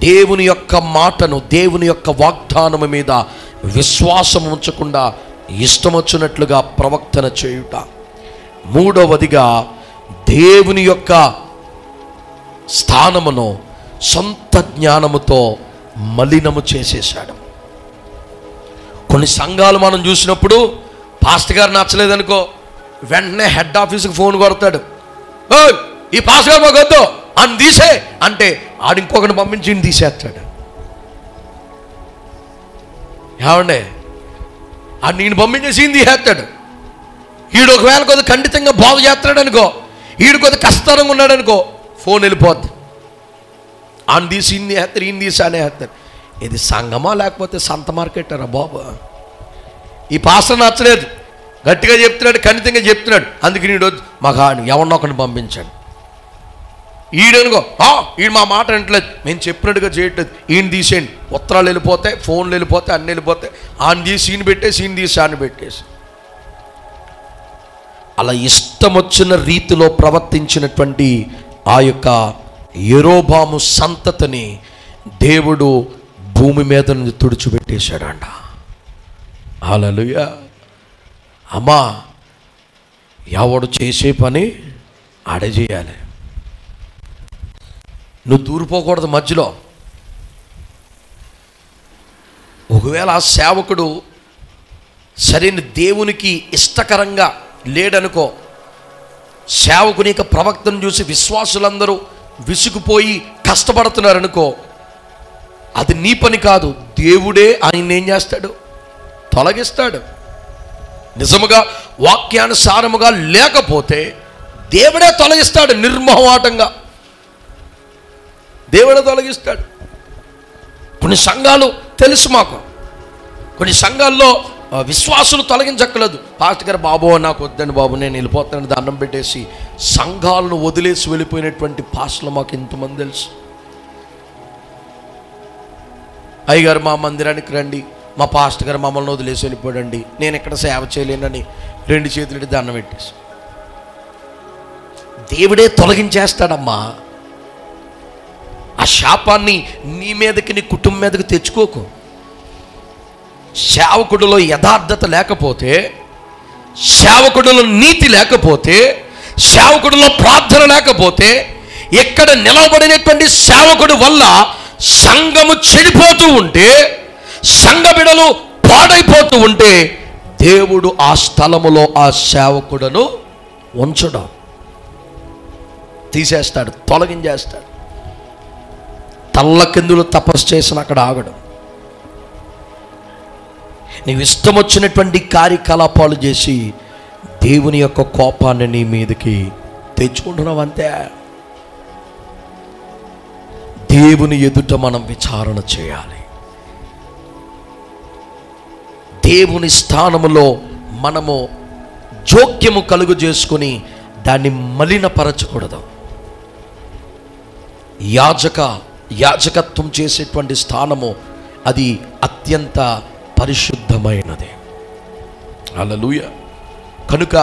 C: దేవుని యొక్క మాటను, దేవుని యొక్క వాగ్దానము మీద విశ్వాసం ఉంచకుండా ఇష్టమొచ్చినట్లుగా ప్రవర్తన చేయుట. మూడవదిగా దేవుని యొక్క స్థానమును సొంత జ్ఞానముతో మలినము చేసేశాడు. కొన్ని సంఘాలు మనం చూసినప్పుడు పాస్టర్ గారు నచ్చలేదనుకో, వెంటనే హెడ్ ఆఫీస్కి ఫోన్ కొడతాడు, ఈ పాస్టర్ గారు మాకు వద్దు అని తీసే అంటే ఆడు ఇంకొకరిని పంపించి తీసేస్తాడు. ఏమండే, ఆడు నేను పంపించేసి తీసేస్తాడు. ఈడు ఒకవేళ కొద్ది ఖండితంగా బాగు చేస్తాడు అనుకో, ఈడు కొద్ది కష్టంగా ఉన్నాడు అనుకో, ఫోన్ వెళ్ళిపోద్ది. ఆని తీసి ఇన్ని వేస్తారు, ఈయన తీసి అనే వేస్తారు. ఇది సంఘమా లేకపోతే సంత మార్కెటరా బాబు? ఈ పాస్టర్ నచ్చలేదు, గట్టిగా చెప్తున్నాడు, ఖండితంగా చెప్తున్నాడు, అందుకే ఈడు మాకు ఎవరినో ఒకరిని పంపించాడు. ఈడనుకో, ఈడు మా మాట అంటలేదు, మేము చెప్పినట్టుగా చేయట్లేదు, ఈయన తీసేయండి. ఉత్తరాలు వెళ్ళిపోతాయి, ఫోన్లు వెళ్ళిపోతాయి, అన్నీ వెళ్ళిపోతాయి. ఆయన తీసి ఈయన పెట్టేసి, ఈయన తీసి ఆయన పెట్టేసి, అలా ఇష్టం వచ్చిన రీతిలో ప్రవర్తించినటువంటి ఆ యొక్క యెరోబాము సంతతిని దేవుడు భూమి మీద నుంచి తుడిచిపెట్టేశాడంట. హల్లెలూయా. అమ్మా, ఎవడు చేసే పని ఆడే చేయాలి. నువ్వు దూరిపోకూడదు మధ్యలో. ఒకవేళ ఆ సేవకుడు సరైన దేవునికి ఇష్టకరంగా లేడనుకో, సేవకుని యొక్క ప్రవక్తను చూసి విశ్వాసులందరూ విసుగుపోయి కష్టపడుతున్నారనుకో, అది నీ పని కాదు, దేవుడే ఆయన ఏం చేస్తాడు? తొలగిస్తాడు. నిజముగా వాక్యానుసారముగా లేకపోతే దేవుడే తొలగిస్తాడు. నిర్మోహమాటంగా దేవుడే తొలగిస్తాడు. కొన్ని సంఘాలు తెలుసు మాకు, కొన్ని సంఘాల్లో విశ్వాసులు తొలగించక్కలేదు. పాస్టర్ గారు, బాబు నాకు వద్దండి బాబు, నేను వెళ్ళిపోతాను దండం పెట్టేసి సంఘాలను వదిలేసి వెళ్ళిపోయినటువంటి పాస్టర్లు మాకు ఇంతమంది తెలుసు. అయ్యగారు మా మందిరానికి రండి, మా పాస్టర్ గారు మమ్మల్ని వదిలేసి వెళ్ళిపోడండి, నేను ఇక్కడ సేవ చేయలేనని 2 చేతులు దండం పెట్టేసి. దేవుడే తొలగించేస్తాడమ్మా. ఆ శాపాన్ని నీ మీదకి, నీ కుటుంబం మీదకి తెచ్చుకోకు. సేవకుడిలో యథార్థత లేకపోతే, సేవకుడిలో నీతి లేకపోతే, సేవకుడిలో ప్రార్థన లేకపోతే, ఎక్కడ నిలబడినటువంటి సేవకుడి వల్ల సంఘము చెడిపోతూ ఉంటే, సంఘ బిడలు పాడైపోతూ ఉంటే, దేవుడు ఆ స్థలములో ఆ సేవకుడును ఉంచడం, తీసేస్తాడు, తొలగించేస్తాడు. తల్లకిందులు తపస్సు చేసిన అక్కడ ఆగడం. నీవు ఇష్టం వచ్చినటువంటి కార్యకలాపాలు చేసి దేవుని యొక్క కోపాన్ని నీ మీదకి తెచ్చుకుంటున్నావు అంతే. దేవుని ఎదుట మనం విచారణ చేయాలి. దేవుని స్థానములో మనము జోక్యము కలుగు చేసుకుని దాన్ని మలినపరచకూడదు. యాజకత్వం చేసేటువంటి స్థానము అది అత్యంత పరిశుద్ధమైనది. హల్లెలూయా. కనుక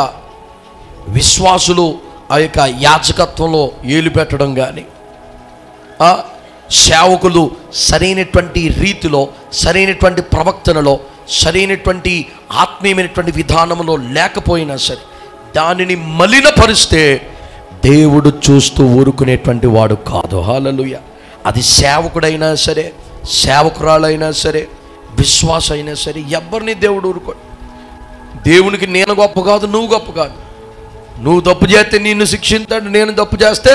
C: విశ్వాసులు ఆ యొక్క యాజకత్వంలో ఏలు పెట్టడం కానీ, సేవకులు సరైనటువంటి రీతిలో, సరైనటువంటి ప్రవక్తనలో, సరైనటువంటి ఆత్మీయమైనటువంటి విధానంలో లేకపోయినా సరే దానిని మలినపరిస్తే దేవుడు చూస్తూ ఊరుకునేటువంటి వాడు కాదు. హల్లెలూయా. అది సేవకుడైనా సరే, సేవకురాలైనా సరే, విశ్వాస అయినా సరే, ఎవరిని దేవుడు ఊరుకోడు. దేవునికి నేను గొప్ప కాదు, నువ్వు గొప్ప కాదు. నువ్వు తప్పు చేస్తే నిన్ను శిక్షిస్తాడు, నేను తప్పు చేస్తే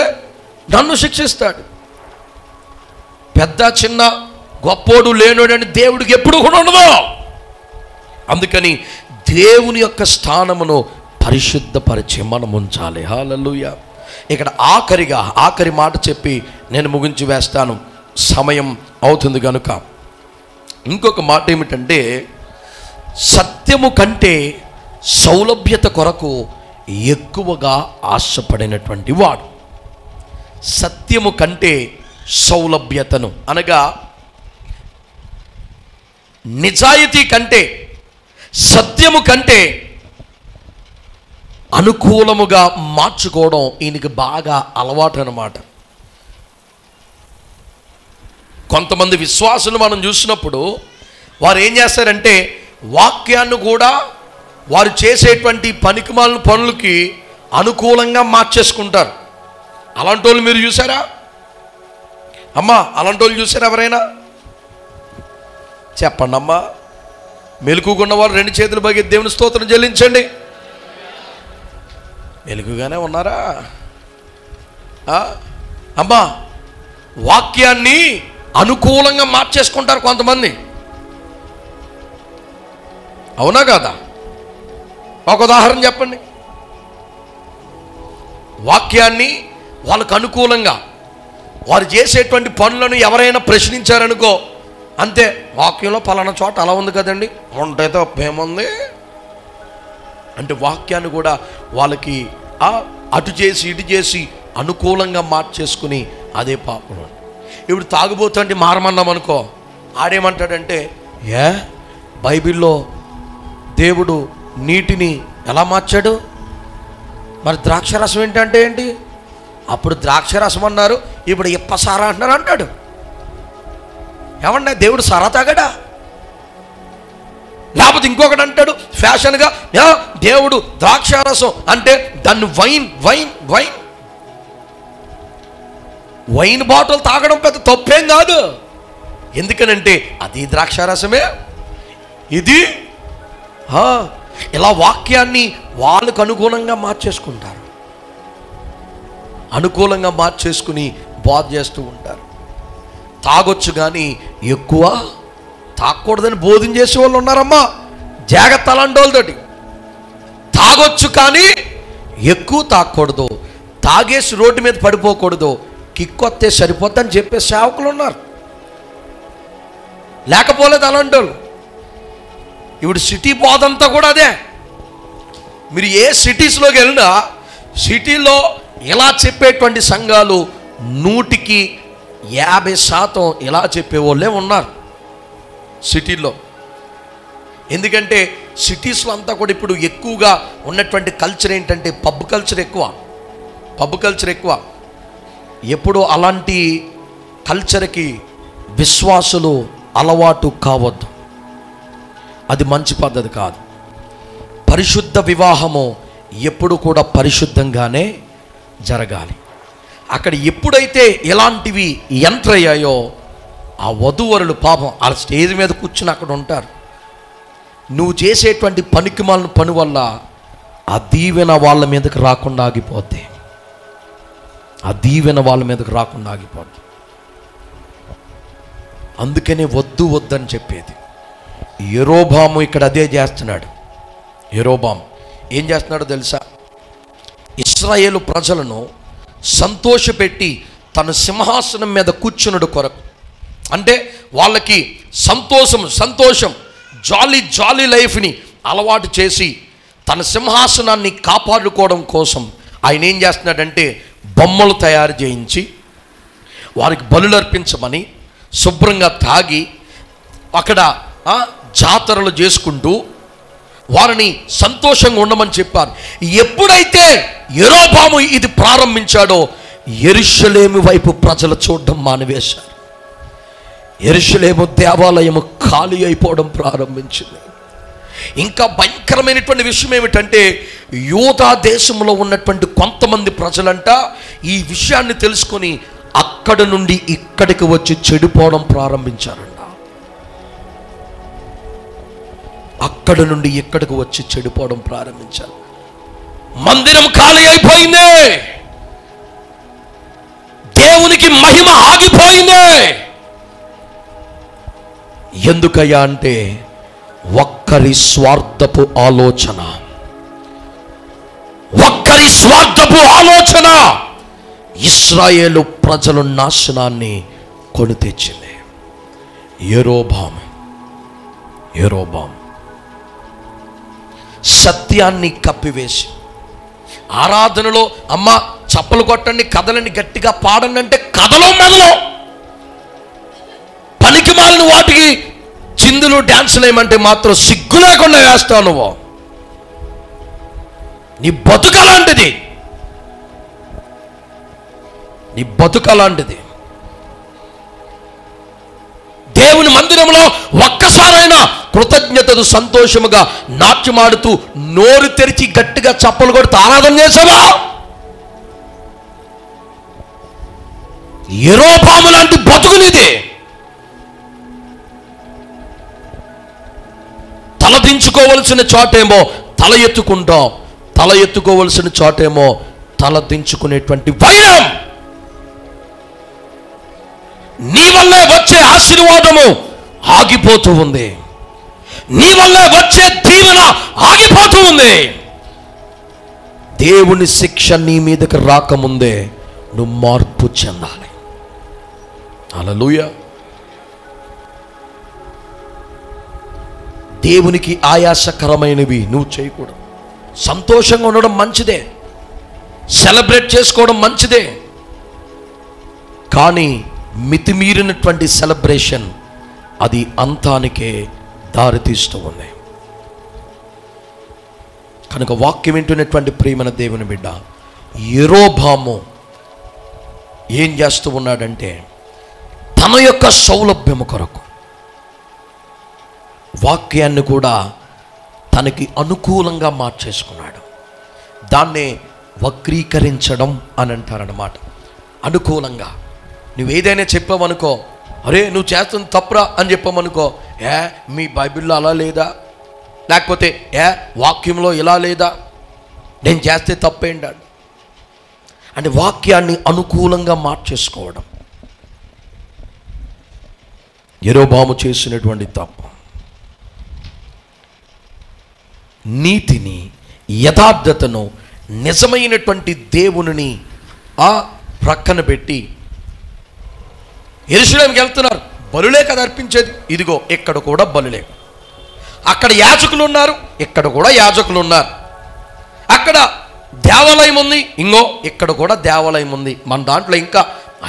C: నన్ను శిక్షిస్తాడు. పెద్ద చిన్న, గొప్పోడు లేనోడు అని దేవుడికి ఎప్పుడు కూడా ఉండదు. అందుకని దేవుని యొక్క స్థానమును పరిశుద్ధపరిచి మనం ఉంచాలి. హల్లెలూయా. ఇక్కడ ఆఖరి మాట చెప్పి నేను ముగించి వేస్తాను, సమయం అవుతుంది కనుక. ఇంకొక మాట ఏమిటంటే, సత్యము కంటే సౌలభ్యత కొరకు ఎక్కువగా ఆశపడినటువంటి వాడు. సత్యము కంటే సౌలభ్యతను అనగా నిజాయితీ కంటే, సత్యము కంటే అనుకూలముగా మార్చుకోవడం ఈయనకి బాగా అలవాటు అన్నమాట. కొంతమంది విశ్వాసులు మనం చూసినప్పుడు వారు ఏం చేస్తారంటే వాక్యాన్ని కూడా వారు చేసేటువంటి పనికిమాలిన పనులకి అనుకూలంగా మార్చేసుకుంటారు. అలాంటి వాళ్ళు మీరు చూసారా అమ్మా? అలాంటి వాళ్ళు చూసారా ఎవరైనా? చెప్పండి అమ్మా. మెలకుకున్న వారు 2 చేతులు బాగి దేవుని స్తోత్రం చెల్లించండి. మెలకుగానే ఉన్నారా అమ్మా? వాక్యాన్ని అనుకూలంగా మార్చేసుకుంటారు కొంతమంది, అవునా కాదా? ఒక ఉదాహరణ చెప్పండి. వాక్యాన్ని వాళ్ళకు అనుకూలంగా వారు చేసేటువంటి పనులను ఎవరైనా ప్రశ్నించారనుకో, అంతే, వాక్యంలో పలానా చోట అలా ఉంది కదండి, ఉంటే తప్పేముంది అంటే వాక్యాన్ని కూడా వాళ్ళకి అటు చేసి ఇటు చేసి అనుకూలంగా మార్చేసుకుని అదే పాపం. ఇప్పుడు తాగుబోతుంటే మారమన్నాం అనుకో, ఆడేమంటాడంటే, బైబిల్లో దేవుడు నీటిని ఎలా మార్చాడు, మరి ద్రాక్షరసం ఏంటంటే ఏంటి? అప్పుడు ద్రాక్షరసం అన్నారు, ఇప్పుడు ఇప్పసారా అంటున్నారు అంటాడు. ఏమన్నా దేవుడు సారా తాగాడా? లేకపోతే ఇంకొకటి అంటాడు ఫ్యాషన్గా, దేవుడు ద్రాక్షారసం అంటే దాన్ని wine wine wine wine bottle తాగడం పెద్ద తప్పేం కాదు. ఎందుకనంటే అది ద్రాక్షారసమే. ఇది ఇలా వాక్యాన్ని వాళ్ళకు అనుగుణంగా మార్చేసుకుంటారు, అనుకూలంగా మార్చేసుకుని బోధ చేస్తూ ఉంటారు. తాగొచ్చు కానీ ఎక్కువ తాగకూడదని బోధన చేసే వాళ్ళు ఉన్నారమ్మా. జాగ్రత్త అలాంటి వాళ్ళతోటి. తాగొచ్చు కానీ ఎక్కువ తాగకూడదు, తాగేసి రోడ్డు మీద పడిపోకూడదు, కిక్కొత్తే సరిపోద్దని చెప్పే సేవకులు ఉన్నారు. లేకపోలేదు అలాంటి వాళ్ళు. ఇప్పుడు సిటీ బోధ అంతా కూడా అదే. మీరు ఏ సిటీస్లోకి వెళ్ళినా సిటీలో ఇలా చెప్పేటువంటి సంఘాలు 100కి 50% ఇలా చెప్పేవాళ్ళే ఉన్నారు సిటీల్లో. ఎందుకంటే సిటీస్లో అంతా కూడా ఇప్పుడు ఎక్కువగా ఉన్నటువంటి కల్చర్ ఏంటంటే పబ్ కల్చర్ ఎక్కువ. ఎప్పుడు అలాంటి కల్చర్కి విశ్వాసులు అలవాటు కావద్దు, అది మంచి పద్ధతి కాదు. పరిశుద్ధ వివాహము ఎప్పుడు కూడా పరిశుద్ధంగానే జరగాలి. అక్కడ ఎప్పుడైతే ఇలాంటివి ఎంటర్ అయ్యాయో ఆ వధూవరులు పాపం వాళ్ళ స్టేజ్ మీద కూర్చుని అక్కడ ఉంటారు. నువ్వు చేసేటువంటి పనికిమాలిన పని వల్ల ఆ దీవెన వాళ్ళ మీదకి రాకుండా ఆగిపోద్ది, అందుకనే వద్దని చెప్పేది. యెరోబాము ఇక్కడ అదే చేస్తున్నాడు. యెరోబాము ఏం చేస్తున్నాడో తెలుసా? ఇశ్రాయేలు ప్రజలను సంతోషపెట్టి తన సింహాసనం మీద కూర్చునుడు కొరకు, అంటే వాళ్ళకి సంతోషం జాలీ లైఫ్ని అలవాటు చేసి తన సింహాసనాన్ని కాపాడుకోవడం కోసం ఆయన ఏం చేస్తున్నాడంటే బొమ్మలు తయారు చేయించి వారికి బలులు అర్పించమని, శుభ్రంగా తాగి అక్కడ జాతరలు చేసుకుంటూ వారిని సంతోషంగా ఉండమని చెప్పారు. ఎప్పుడైతే యెరోబాము ఇది ప్రారంభించాడో యెరూషలేము వైపు ప్రజలు చూడడం మానివేశారు. యెరూషలేము దేవాలయము ఖాళీ అయిపోవడం ప్రారంభించింది. ఇంకా భయంకరమైనటువంటి విషయం ఏమిటంటే యూదా దేశంలో ఉన్నటువంటి కొంతమంది ప్రజలంట ఈ విషయాన్ని తెలుసుకొని అక్కడి నుండి ఇక్కడికి వచ్చి చెడిపోవడం ప్రారంభించారంట. అక్కడి నుండి ఇక్కడికి వచ్చి చెడిపోవడం ప్రారంభించారు. మందిరం ఖాళీ అయిపోయింది, దేవునికి మహిమ ఆగిపోయింది. ఎందుకయ్యా అంటే ఒక్కరి స్వార్థపు ఆలోచన ఇశ్రాయేలు ప్రజల నాశనాన్ని కొని తెచ్చింది. యెరోబాము సత్యాన్ని కప్పివేసి ఆరాధనలో అమ్మ చప్పలు కొట్టండి, కథలని గట్టిగా పాడండి అంటే కథలో మెదలో పనికి మాలిన వాటికి చిందులు డ్యాన్సులు ఏమంటే మాత్రం సిగ్గు లేకుండా వేస్తావు నువ్వు. నీ బతుకలాంటిది. దేవుని మందిరంలో ఒక్కసారైనా కృతజ్ఞతను సంతోషముగా నాట్యమాడుతూ నోరు తెరిచి గట్టిగా చప్పలు కొడుతూ ఆరాధన చేసావా? యెరోబాము లాంటి బతుకునిది. తలదించుకోవలసిన చోటేమో తల ఎత్తుకుంటాం, తల ఎత్తుకోవలసిన చోటేమో తల దించుకునేటువంటి వైరం. నీ వల్లే వచ్చే ఆశీర్వాదము ఆగిపోతూ ఉంది, నీ వల్లే వచ్చే దీవెన ఆగిపోతూ ఉంది. దేవుని శిక్ష నీ మీదకి రాకముందే నువ్వు మార్పు చెందాలి. హల్లెలూయా. దేవునికి ఆయాసకరమైనవి నువ్వు చేయకూడదు. సంతోషంగా ఉండడం మంచిదే, సెలబ్రేట్ చేసుకోవడం మంచిదే, కానీ మితిమీరినటువంటి సెలబ్రేషన్ అది అంతానికే దారితీస్తూ ఉంది. కనుక వాక్యం వింటున్నటువంటి ప్రియమైన దేవుని బిడ్డ, యెరోబాము ఏం చేస్తూ ఉన్నాడంటే తన యొక్క సౌలభ్యము కొరకు వాక్యాన్ని కూడా తనకి అనుకూలంగా మార్చేసుకున్నాడు. దాన్నే వక్రీకరించడం అని అంటారన్నమాట. అనుకూలంగా నువ్వేదైనా చెప్పావనుకో, అరే నువ్వు చేస్తుంది తప్పురా అని చెప్పామనుకో, మీ బైబిల్లో అలా లేదా, లేకపోతే వాక్యంలో ఇలా లేదా, నేను చేస్తే తప్పేంటాడు. అంటే వాక్యాన్ని అనుకూలంగా మార్చేసుకోవడం యెరోబాము చేసినటువంటి తప్పు. నీతిని, యథార్థతను, నిజమైనటువంటి దేవుని ప్రక్కన పెట్టి యెరూషలేముకి వెళ్తున్నారు. బలులే కదా అర్పించేది. ఇదిగో ఇక్కడ కూడా బలులే. అక్కడ యాజకులు ఉన్నారు, ఇక్కడ కూడా యాజకులు ఉన్నారు. అక్కడ దేవాలయం ఉంది, ఇంకో ఇక్కడ కూడా దేవాలయం ఉంది. మన దాంట్లో ఇంకా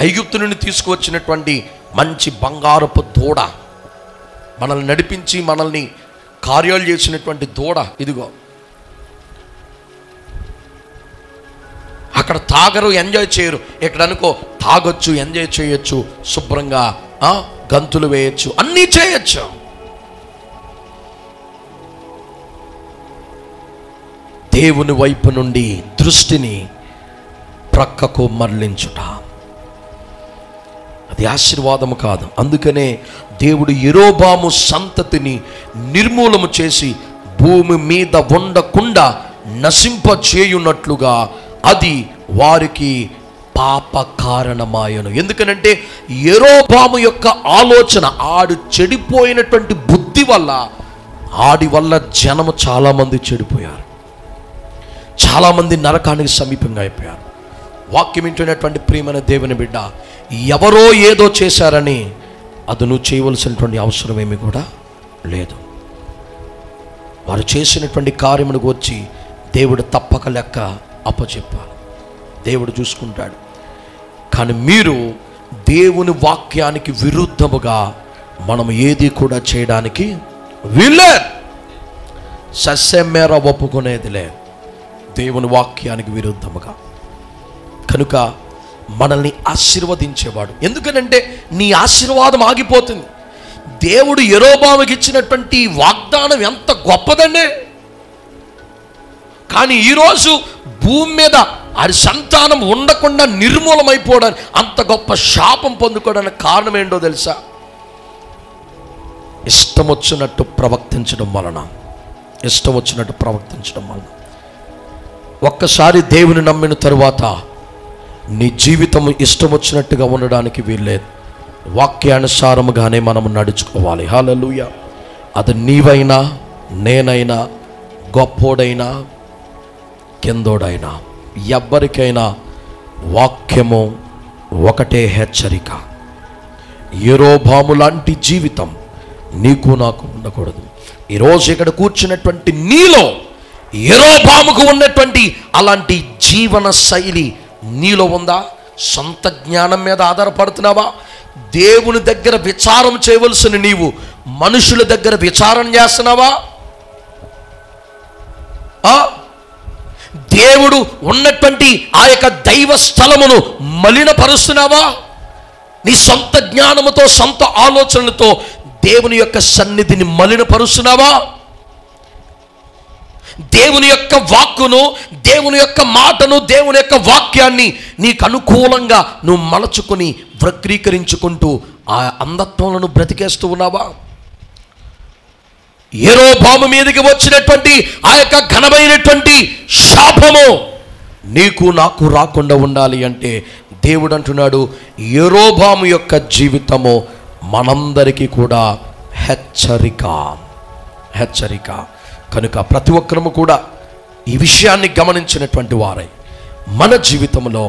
C: ఐగుప్తు నుండి తీసుకువచ్చినటువంటి మంచి బంగారపు దూడ, మనల్ని నడిపించి మనల్ని కార్యాలు చేసినటువంటి దూడ ఇదిగో. అక్కడ తాగరు, ఎంజాయ్ చేయరు. ఇక్కడ అనుకో తాగొచ్చు, ఎంజాయ్ చేయొచ్చు, శుభ్రంగా గంతులు వేయచ్చు, అన్నీ చేయొచ్చు. దేవుని వైపు నుండి దృష్టిని ప్రక్కకు మరలించుట అది ఆశీర్వాదము కాదు. అందుకనే దేవుడు యెరోబాము సంతతిని నిర్మూలము చేసి భూమి మీద ఉండకుండా నశింపచేయునట్లుగా అది వారికి పాప కారణమాయను. ఎందుకనంటే యెరోబాము యొక్క ఆలోచన, ఆడు చెడిపోయినటువంటి బుద్ధి వల్ల, ఆడి వల్ల జనము చాలామంది చెడిపోయారు, చాలామంది నరకానికి సమీపంగా అయిపోయారు. వాక్యం వింటున్నటువంటి ప్రియమైన దేవుని బిడ్డ, ఎవరో ఏదో చేశారని అది నువ్వు చేయవలసినటువంటి అవసరం ఏమీ కూడా లేదు. వారు చేసినటువంటి కార్యమును వచ్చి దేవుడు తప్పక లెక్క అప్పచెప్పాలి. దేవుడు చూసుకుంటాడు. కానీ మీరు దేవుని వాక్యానికి విరుద్ధముగా మనం ఏది కూడా చేయడానికి వీల్లేదు. సస్యమేర ఒప్పుకునేది లేదు దేవుని వాక్యానికి విరుద్ధముగా. కనుక మనల్ని ఆశీర్వదించేవాడు. ఎందుకనంటే నీ ఆశీర్వాదం ఆగిపోతుంది. దేవుడు యెరోబాముకి ఇచ్చినటువంటి వాగ్దానం ఎంత గొప్పదండి. కానీ ఈరోజు భూమి మీద అది సంతానం ఉండకుండా నిర్మూలమైపోవడానికి, అంత గొప్ప శాపం పొందుకోవడానికి కారణం ఏంటో తెలుసా? ఇష్టం వచ్చినట్టు ప్రవర్తించడం వలన. ఒక్కసారి దేవుని నమ్మిన తరువాత నీ జీవితం ఇష్టం వచ్చినట్టుగా ఉండడానికి వీల్లేదు. వాక్యానుసారముగానే మనం నడుచుకోవాలి. హల్లెలూయా. అది నీవైనా, నేనైనా, గొప్పోడైనా, కిందోడైనా, ఎవ్వరికైనా వాక్యము ఒకటే హెచ్చరిక. యెరోబాము లాంటి జీవితం నీకు నాకు ఉండకూడదు. ఈరోజు ఇక్కడ కూర్చున్నటువంటి నీలో యెరోబాముకు ఉన్నటువంటి అలాంటి జీవన శైలి నీలో ఉందా? సొంత జ్ఞానం మీద ఆధారపడుతున్నావా? దేవుని దగ్గర విచారం చేయవలసిన నీవు మనుషుల దగ్గర విచారం చేస్తున్నావా? దేవుడు ఉన్నటువంటి ఆ యొక్క దైవ స్థలమును మలినపరుస్తున్నావా? నీ సొంత జ్ఞానముతో, సొంత ఆలోచనలతో దేవుని యొక్క సన్నిధిని మలినపరుస్తున్నావా? దేవుని యొక్క వాక్కును, దేవుని యొక్క మాటను, దేవుని యొక్క వాక్యాన్ని నీకు అనుకూలంగా నువ్వు మలచుకొని వక్రీకరించుకుంటూ ఆ అంధత్వంలో బ్రతికేస్తూ ఉన్నావా? యెరోబాము మీదకి వచ్చినటువంటి ఆ యొక్క ఘనమైనటువంటి శాపము నీకు నాకు రాకుండా ఉండాలి అంటే దేవుడు అంటున్నాడు, యెరోబాము యొక్క జీవితము మనందరికీ కూడా హెచ్చరిక. కనుక ప్రతి ఒక్కరము కూడా ఈ విషయాన్ని గమనించినటువంటి వారై మన జీవితంలో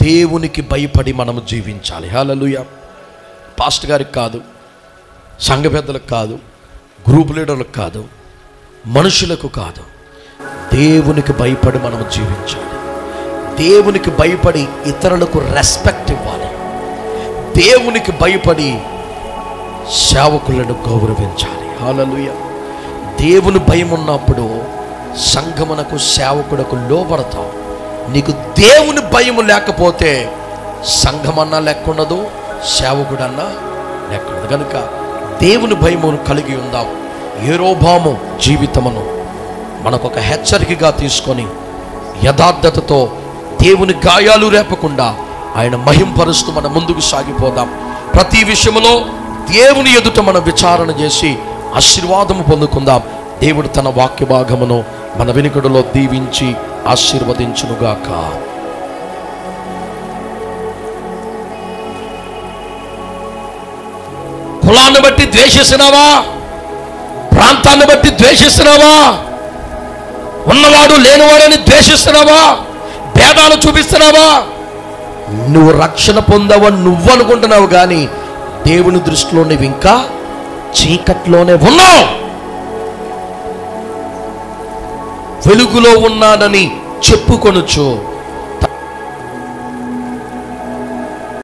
C: దేవునికి భయపడి మనము జీవించాలి. హల్లెలూయా. పాస్టర్ గారికి కాదు, సంఘ పెద్దలకు కాదు, గ్రూప్ లీడర్లకు కాదు, మనుషులకు కాదు, దేవునికి భయపడి మనము జీవించాలి. దేవునికి భయపడి ఇతరులకు రెస్పెక్ట్ ఇవ్వాలి. దేవునికి భయపడి సేవకులను గౌరవించాలి. హల్లెలూయా. దేవుని భయం ఉన్నప్పుడు సంఘమునకు, సేవకులకు లోబడతావు. నీకు దేవుని భయం లేకపోతే సంఘమన్నా లెక్కుండదు, సేవకుడన్నా లెక్కుండదు. కనుక దేవుని భయమును కలిగి ఉందాం. యెరోబాము జీవితమును మనకొక హెచ్చరికగా తీసుకొని యథార్థతతో దేవుని గాయాలు రేపకుండా ఆయన మహింపరుస్తూ మన ముందుకు సాగిపోదాం. ప్రతి విషయంలో దేవుని ఎదుట మనం విచారణ చేసి ఆశీర్వాదము పొందుకుందాం. దేవుడు తన వాక్య భాగమును మన వినికిడిలో దీవించి ఆశీర్వదించునుగాక.
B: కులాన్ని బట్టి ద్వేషిస్తున్నావా? ప్రాంతాన్ని బట్టి ద్వేషిస్తున్నావా? ఉన్నవాడు లేనివాడని ద్వేషిస్తున్నావా? భేదాలు చూపిస్తున్నావా?
C: నువ్వు రక్షణ పొందావని నువ్వు అనుకుంటున్నావు, కానీ దేవుని దృష్టిలో నువ్వు ఇంకా చీకట్లోనే ఉన్నావు. వెలుగులో ఉన్నానని చెప్పుకొనుచు